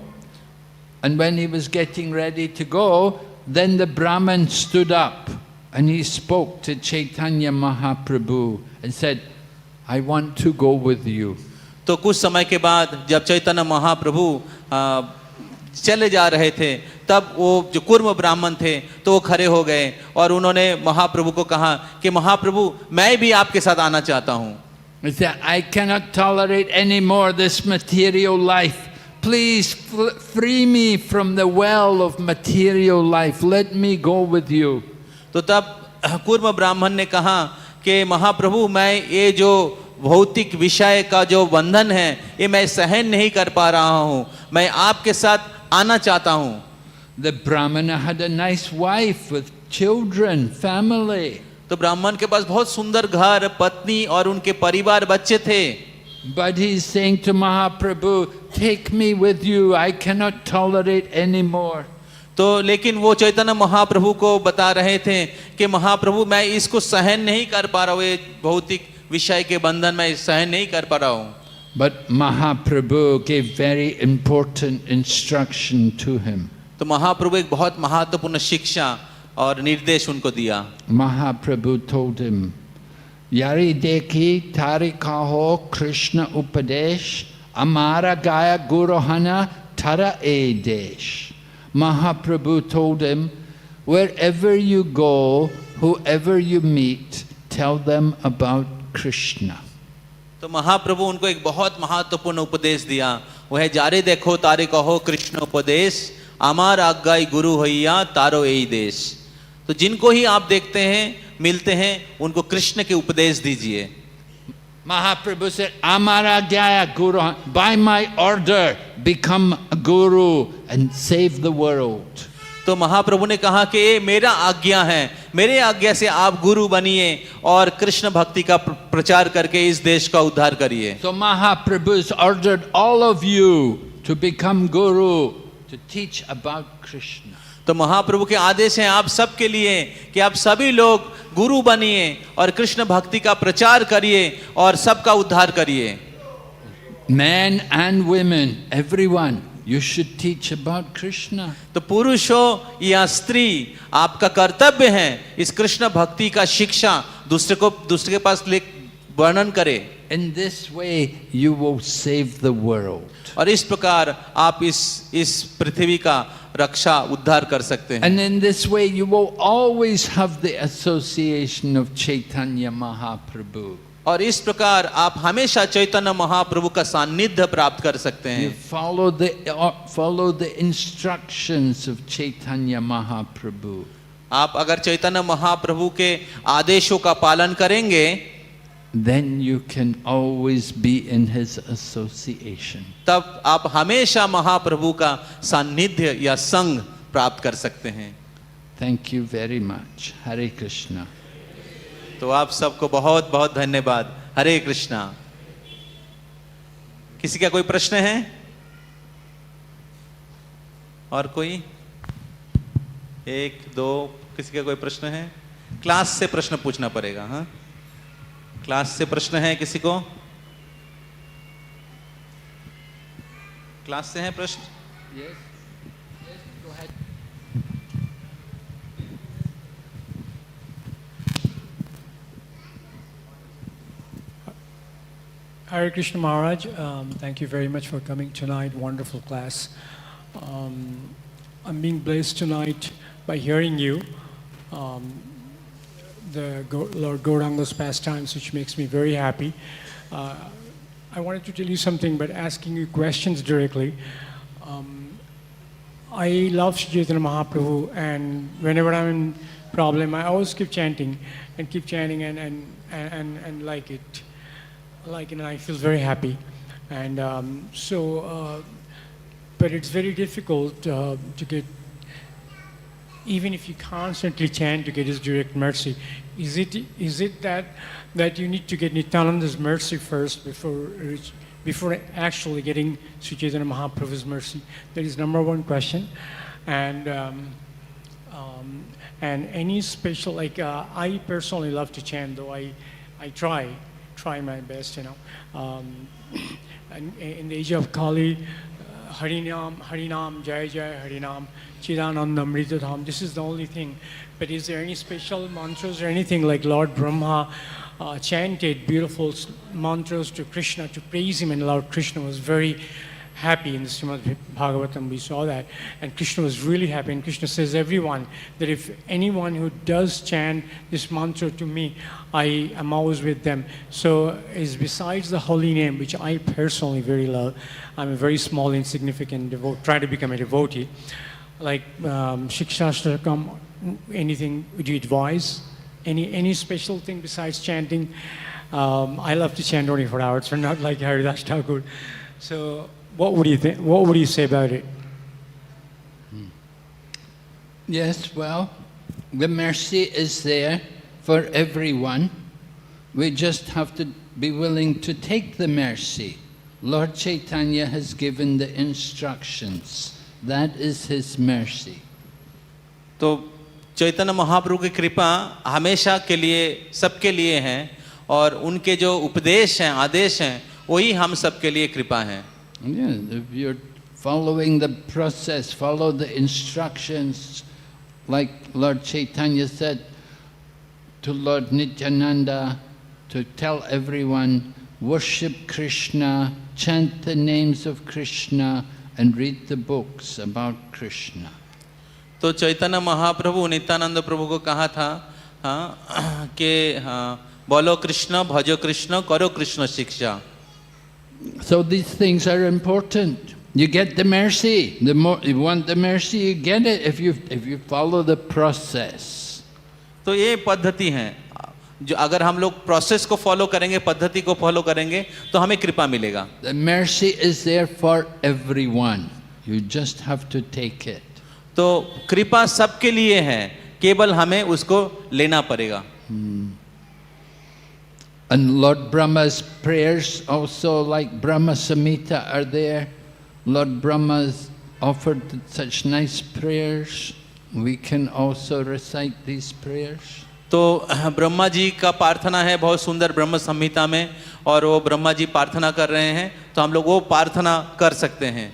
and when he was getting ready to go, then the Brahman stood up and he spoke to Chaitanya Mahaprabhu and said, I want to go with you. तो कुछ समय के बाद जब चैतन्य महाप्रभु चले जा रहे थे तब वो जो कूर्म ब्राह्मण थे तो वो खड़े हो गए और उन्होंने महाप्रभु को कहा कि महाप्रभु मैं भी आपके साथ आना चाहता हूँ। He said, I cannot tolerate any more this material life. Please free me from the well of material life. Let me go with you. तो तब कूर्म ब्राह्मण ने कहा कि महाप्रभु मैं ये जो भौतिक विषय का जो बंधन है ये मैं सहन नहीं कर पा रहा हूँ, मैं आपके साथ आना चाहता हूँ। The Brahmana had a nice wife with children, family. तो ब्राह्मण के पास बहुत सुंदर घर, पत्नी और उनके परिवार, बच्चे थे। But he's saying to Mahaprabhu, take me with you, I cannot tolerate anymore. तो लेकिन वो चैतन्य महाप्रभु को बता रहे थे कि महाप्रभु मैं इसको सहन नहीं कर पा रहा हूँ, ये भौतिक विषय के बंधन मैं सहन नहीं कर पा रहा हूँ। But Mahaprabhu gave very important instruction to him. तो महाप्रभु एक बहुत महत्वपूर्ण शिक्षा और निर्देश उनको दिया। Mahaprabhu told him, Yari dekhi tari kaho Krishna upadesh, amara gaya gurohana tara e desh. Mahaprabhu told him, wherever you go, whoever you meet, tell them about Krishna. तो महाप्रभु उनको एक बहुत महत्वपूर्ण उपदेश दिया, वह जारे देखो तारे कहो कृष्ण उपदेश, अमार आज्ञाई गुरु होइया तारो एई देश। तो जिनको ही आप देखते हैं, मिलते हैं, उनको कृष्ण के उपदेश दीजिए। Mahaprabhu said, Amara Gyaya Guru, by my order, become a guru and save the world. तो महाप्रभु ने कहा कि ये मेरा आज्ञा है, मेरे आज्ञा से आप गुरु बनिए और कृष्ण भक्ति का प्रचार करके इस देश का उद्धार करिए। So Mahaprabhu has ordered all of you to become guru, to teach about Krishna. तो महाप्रभु के आदेश हैं आप सबके लिए कि आप सभी लोग गुरु बनिए और कृष्ण भक्ति का प्रचार करिए और सबका उद्धार करिए। Men and women, everyone, you should teach about Krishna. तो पुरुष हो या स्त्री, आपका कर्तव्य है इस कृष्ण भक्ति का शिक्षा दूसरे के पास ले वर्णन करे। In this way, you will save the world. और इस प्रकार आप इस पृथ्वी का रक्षा उद्धार कर सकते हैं। And in this way, you will always have the association of Chaitanya Mahaprabhu. और इस प्रकार आप हमेशा चैतन्य महाप्रभु का सान्निध्य प्राप्त कर सकते You हैं। follow the instructions of Chaitanya Mahaprabhu. आप अगर चैतन्य महाप्रभु के आदेशों का पालन करेंगे, Then you can always be in his association. तब आप हमेशा महाप्रभु का सान्निध्य या संग प्राप्त कर सकते हैं। Thank you very much. Hare Krishna. तो आप सबको बहुत बहुत धन्यवाद। हरे कृष्णा। किसी का कोई प्रश्न है? और कोई? एक दो, किसी का कोई प्रश्न है? क्लास से प्रश्न पूछना पड़ेगा। हाँ, क्लास से प्रश्न है किसी को? क्लास से है प्रश्न? Yes. Yes, go ahead. Hare Krishna Maharaj, thank you very much for coming tonight. Wonderful class. I'm being blessed tonight by hearing you, Lord Gauranga's pastimes, which makes me very happy. I wanted to tell you something, but asking you questions directly. I love Sri Chaitanya Mahaprabhu, and whenever I'm in problem, I always keep chanting and like it. And I feel very happy. And but it's very difficult to get, even if you constantly chant to get his direct mercy. Is it that you need to get Nityananda's mercy first before actually getting Sri Chaitanya Mahaprabhu's mercy? That is number one question. And any special, like I personally love to chant, though I try my best, and in the age of Kali, Harinam, Jai Jai, Harinam, Chidananda, Amritadham, this is the only thing. But is there any special mantras or anything like Lord Brahma chanted beautiful mantras to Krishna to praise him, and Lord Krishna was very happy in the Srimad Bhagavatam, we saw that. And Krishna was really happy, and Krishna says, everyone, that if anyone who does chant this mantra to me, I am always with them. So is besides the holy name, which I personally very love, I'm a very small, insignificant devotee, try to become a devotee, like Shikshashtakam, anything would you advise? Any special thing besides chanting? I love to chant only for hours, so not like Haridas Thakur. So what would you think? What would you say about it? Yes, well, the mercy is there for everyone. We just have to be willing to take the mercy. Lord Chaitanya has given the instructions. That is his mercy. तो चैतन्य महाप्रभु की कृपा हमेशा के लिए, सबके लिए है, और उनके जो उपदेश हैं, आदेश हैं, वही हम सबके लिए कृपा है। Yeah, if you're following the process, follow the instructions, like Lord Chaitanya said to Lord Nityananda, to tell everyone, worship Krishna, chant the names of Krishna, and read the books about Krishna. तो चैतन्य महाप्रभु नित्यानंद प्रभु को कहा था, हाँ, कि हाँ, बोलो कृष्ण, भजो कृष्ण, करो कृष्ण शिक्षा। So these things are important. You get the mercy. The more you want the mercy, you get it if you follow the process. तो ये पद्धति है, जो अगर हम लोग प्रोसेस को फॉलो करेंगे, पद्धति को फॉलो करेंगे, तो हमें कृपा मिलेगा। The mercy is there for everyone. You just have to take it. तो कृपा सबके लिए है, केवल हमें उसको लेना पड़ेगा। And Lord Brahma's prayers also, like Brahma Samhita, are there. Lord Brahma's offered such nice prayers. we can also recite these prayers. तो ब्रह्मा जी का प्रार्थना है बहुत सुंदर ब्रह्म संहिता में, और वो ब्रह्मा जी प्रार्थना कर रहे हैं, तो हम लोग वो प्रार्थना कर सकते हैं।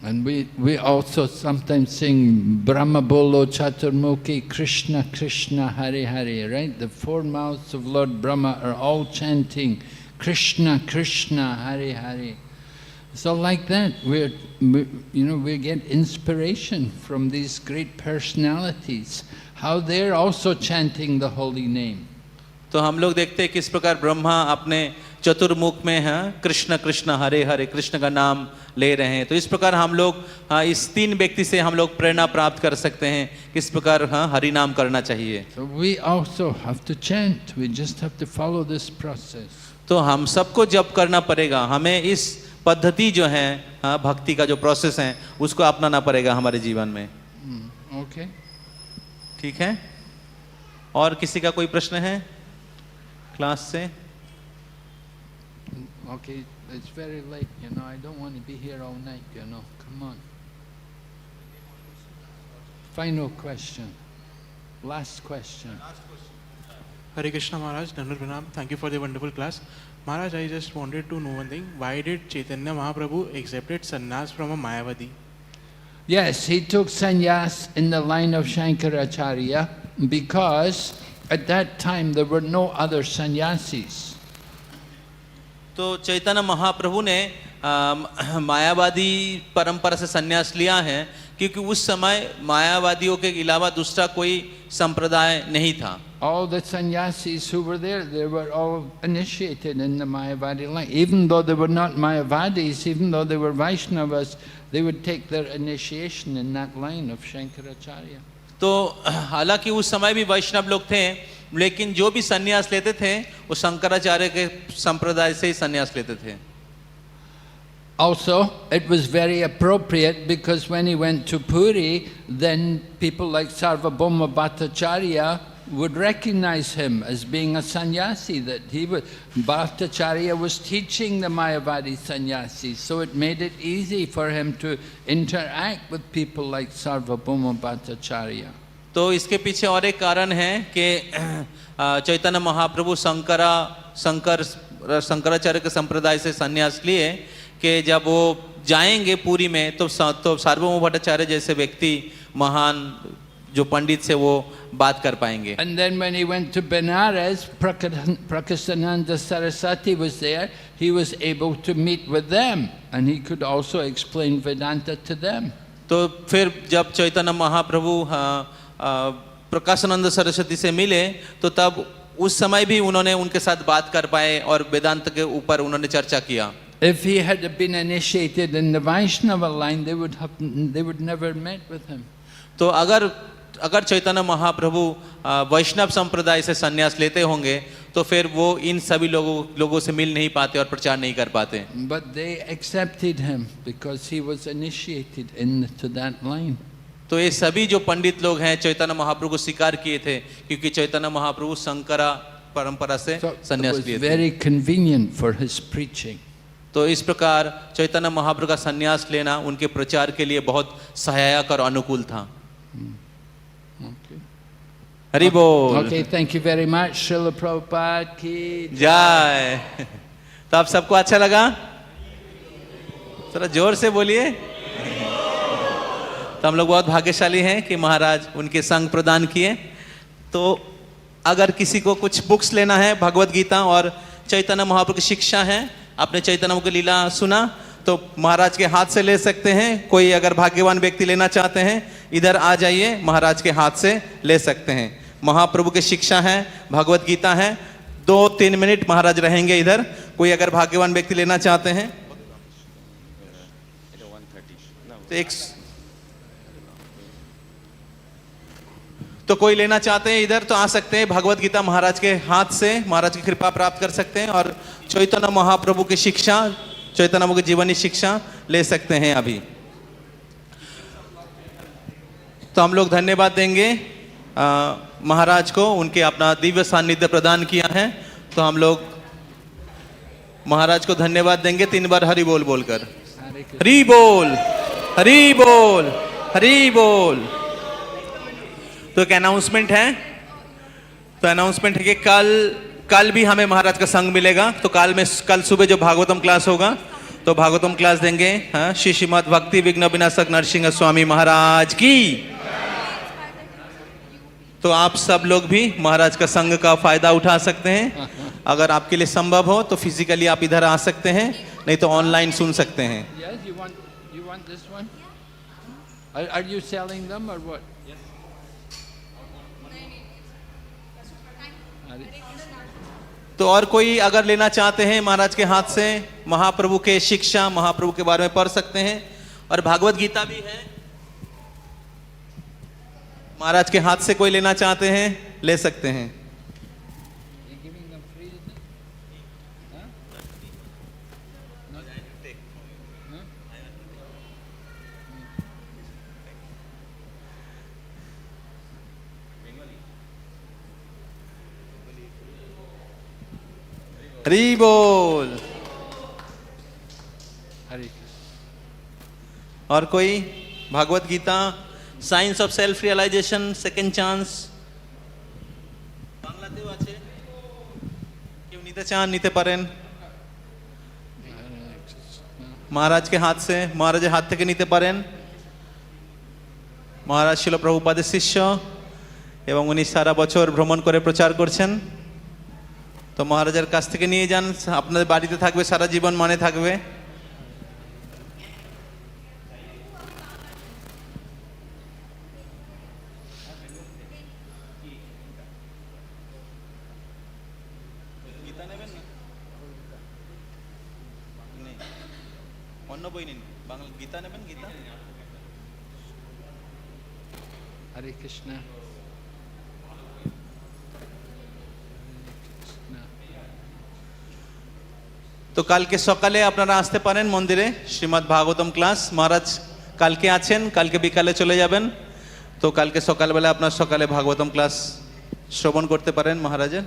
And we also sometimes sing Brahma Bolo Chaturmukhi Krishna Krishna Hare Hare, right? The four mouths of Lord Brahma are all chanting Krishna Krishna Hare Hare. So like that, we get inspiration from these great personalities, how they're also chanting the holy name. तो हम लोग देखते हैं किस प्रकार ब्रह्मा अपने चतुर्मुख में हैं कृष्ण कृष्ण हरे हरे, कृष्ण का नाम ले रहे हैं। तो इस प्रकार हम लोग इस तीन व्यक्ति से हम लोग प्रेरणा प्राप्त कर सकते हैं किस प्रकार हरि नाम करना चाहिए। So we also have to chant, we just have to follow this process. तो हम सबको जप करना पड़ेगा, हमें इस पद्धति जो है भक्ति का जो प्रोसेस है उसको अपनाना पड़ेगा हमारे जीवन में। Okay. ठीक है, और किसी का कोई प्रश्न है क्लास से? Okay, it's very late, I don't want to be here all night, come on. Final question, last question. Hare Krishna Maharaj, Dandavat Pranam. Thank you for the wonderful class. Maharaj, I just wanted to know one thing. Why did Chaitanya Mahaprabhu accepted sannyas from a Mayavadi? Yes, he took sannyas in the line of Shankaracharya because at that time there were no other sannyasis. तो चैतन्य महाप्रभु ने मायावादी परंपरा से संन्यास लिया है क्योंकि उस समय मायावादियों के अलावा दूसरा कोई संप्रदाय नहीं था। All the sannyasis who were there, they were all initiated in the Mayavadi line. Even though they were not Mayavadis, even though they were Vaishnavas, they would take their initiation in that line of Shankaracharya. तो हालांकि उस समय भी वैष्णव लोग थे, लेकिन जो भी संन्यास लेते थे वो शंकराचार्य के संप्रदाय से ही संन्यास लेते थे। Also, it was very appropriate because when he went to Puri, then people like Sarvabhauma Bhattacharya would recognize him as being a sannyasi, that Bhattacharya was teaching the Mayavadi sannyasis, so it made it easy for him to interact with people like Sarvabhauma Bhattacharya. तो इसके पीछे और एक कारण है कि चैतन्य महाप्रभु शंकराचार्य के संप्रदाय से संन्यास लिए कि जब वो जाएंगे पुरी में तो सार्वभौम भट्टाचार्य जैसे व्यक्ति महान जो पंडित से वो बात कर पाएंगे। And then when he went to Benares, Prakasananda Saraswati was there. He was able to meet with them, and he could also explain Vedanta to them. तो फिर जब चैतन्य महाप्रभु प्रकाशानंद सरस्वती से मिले तो तब उस समय भी उन्होंने उनके साथ बात कर पाए और वेदांत के ऊपर उन्होंने चर्चा किया। If he had been initiated in the Vaishnava line, they would never met with him. तो अगर चैतन्य महाप्रभु वैष्णव संप्रदाय से संन्यास लेते होंगे तो फिर वो इन सभी लोगों से मिल नहीं पाते और प्रचार नहीं कर पाते। But they accepted him because he was initiated into that line. तो ये सभी जो पंडित लोग हैं चैतन्य महाप्रभु को स्वीकार किए थे क्योंकि चैतन्य महाप्रभु शंकरा परंपरा से संन्यास लिए थे। Very convenient for his preaching. तो इस प्रकार चैतन्य महाप्रभु का संन्यास लेना उनके प्रचार के लिए बहुत सहायक और अनुकूल था। Okay. हरि बोल। Okay, thank you very much. Srila Prabhupada ki जय। तो आप सबको अच्छा लगा? थोड़ा जोर से बोलिए। तो हम लोग बहुत भाग्यशाली हैं कि महाराज उनके संग प्रदान किए। तो अगर किसी को कुछ बुक्स लेना है, भगवत गीता और चैतन्य महाप्रभु की शिक्षा है, आपने चैतन्य महाप्रभु की लीला सुना तो महाराज के हाथ से ले सकते हैं। कोई अगर भाग्यवान व्यक्ति लेना चाहते हैं इधर आ जाइए, महाराज के हाथ से ले सकते हैं। महाप्रभु की शिक्षा है, भगवत गीता है। 2-3 मिनट महाराज रहेंगे इधर। कोई अगर भाग्यवान व्यक्ति लेना चाहते हैं तो कोई लेना चाहते हैं इधर तो आ सकते हैं। भगवत गीता महाराज के हाथ से महाराज की कृपा प्राप्त कर सकते हैं और चैतन्य महाप्रभु की शिक्षा, चैतन्य महाप्रभु की जीवनी शिक्षा ले सकते हैं अभी। तो हम लोग धन्यवाद देंगे महाराज को, उनके अपना दिव्य सानिध्य प्रदान किया है। तो हम लोग महाराज को धन्यवाद देंगे 3 बार हरि बोल बोलकर। हरि बोल, हरि बोल, हरि बोल। तो एक अनाउंसमेंट है, तो अनाउंसमेंट है कि कल भी हमें महाराज का संग मिलेगा। तो कल सुबह जो भागवतम क्लास होगा तो भागवतम क्लास देंगे हाँ, श्री श्रीमद भक्ति विघ्न विनाशक नरसिंह स्वामी महाराज की। तो आप सब लोग भी महाराज का संग का फायदा उठा सकते हैं। अगर आपके लिए संभव हो तो फिजिकली आप इधर आ सकते हैं, नहीं तो ऑनलाइन सुन सकते हैं। Yes, you want this one? Are you selling them or what? तो और कोई अगर लेना चाहते हैं महाराज के हाथ से, महाप्रभु के शिक्षा, महाप्रभु के बारे में पढ़ सकते हैं। और भागवत गीता भी है, महाराज के हाथ से कोई लेना चाहते हैं ले सकते हैं। हरि बोल। हरे और कोई Bhagavad Gita, science of self realization, second chance বাংলাতেও আছে, কেউ নিতে চান নিতে পারেন। महाराज के हाथ से, महाराजेর हाथ থেকে নিতে পারেন। মহারাজ ছিল প্রভুপাদের শিষ্য এবং উনি সারা বছর ভ্রমণ করে প্রচার করছেন। তো মহারাজের কাছ থেকে নিয়ে যান, আপনাদের বাড়িতে থাকবে সারা জীবন, মনে থাকবে। গীতা নেবেন না? নেই, অন্য বই নিন। বাংলা গীতা নেবেন? Gita Hare Krishna. তো কালকে সকালে আপনারা আসতে পারেন মন্দিরে, শ্রীমদ্ ভাগবতম ক্লাস। মহারাজ কালকে আছেন, কালকে বিকালে চলে যাবেন। তো কালকে সকালবেলা আপনার সকালে ভাগবতম ক্লাস শ্রবণ করতে পারেন মহারাজের।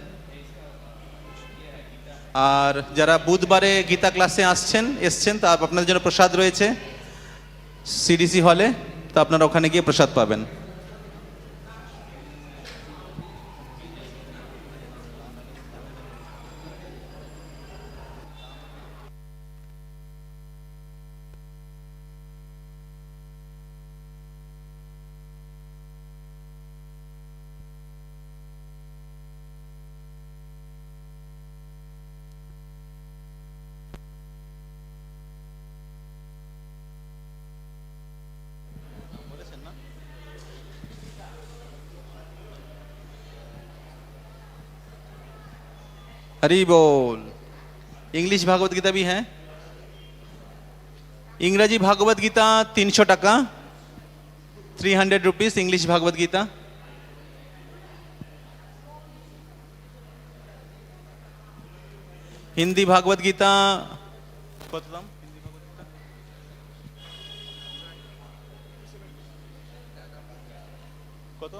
আর যারা বুধবারে গীতা ক্লাসে এসছেন তা আপনাদের জন্য প্রসাদ রয়েছে সিডিসি হলে, তো আপনারা ওখানে গিয়ে প্রসাদ পাবেন। हरी बोल। इंग्लिश भागवत गीता भी है। इंग्रजी भागवत गीता 300 টাকা, 300 रुपीस इंग्लिश भागवत गीता। हिंदी भागवत गीता কত দাম? হিন্দি ভাগবত গীতা কত?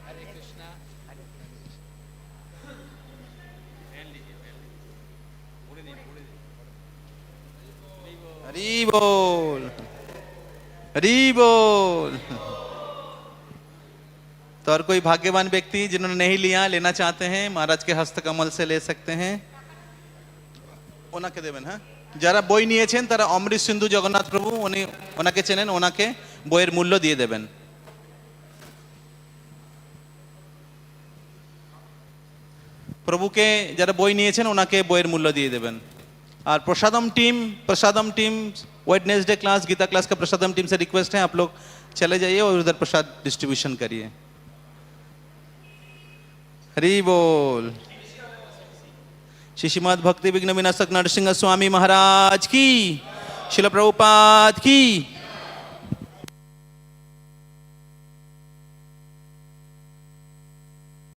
Hare Krishna. हरी बोल, हरी बोल। तो और कोई भाग्यवान व्यक्ति जिन्होंने नहीं लिया, लेना चाहते हैं, महाराज के हस्तकमल से ले सकते हैं। ওনাকে দেবেন। হ্যাঁ, যারা বই নিয়েছেন তারা অমৃত সিন্ধু জগন্নাথ প্রভু, উনি ওনাকে চেনেন, ওনাকে বইয়ের মূল্য দিয়ে দেবেন। প্রভুকে যারা বই নিয়েছেন ওনাকে বইয়ের মূল্য দিয়ে দেবেন। और प्रसादम team Wednesday class, Gita class का प्रसादम टीम से रिक्वेस्ट है आप लोग चले जाइए और उधर प्रसाद डिस्ट्रीब्यूशन करिए। हरि बोल। श्रीमद् भक्ति विघ्न विनाशक नरसिंह स्वामी महाराज की, शिल प्रभुपाद की।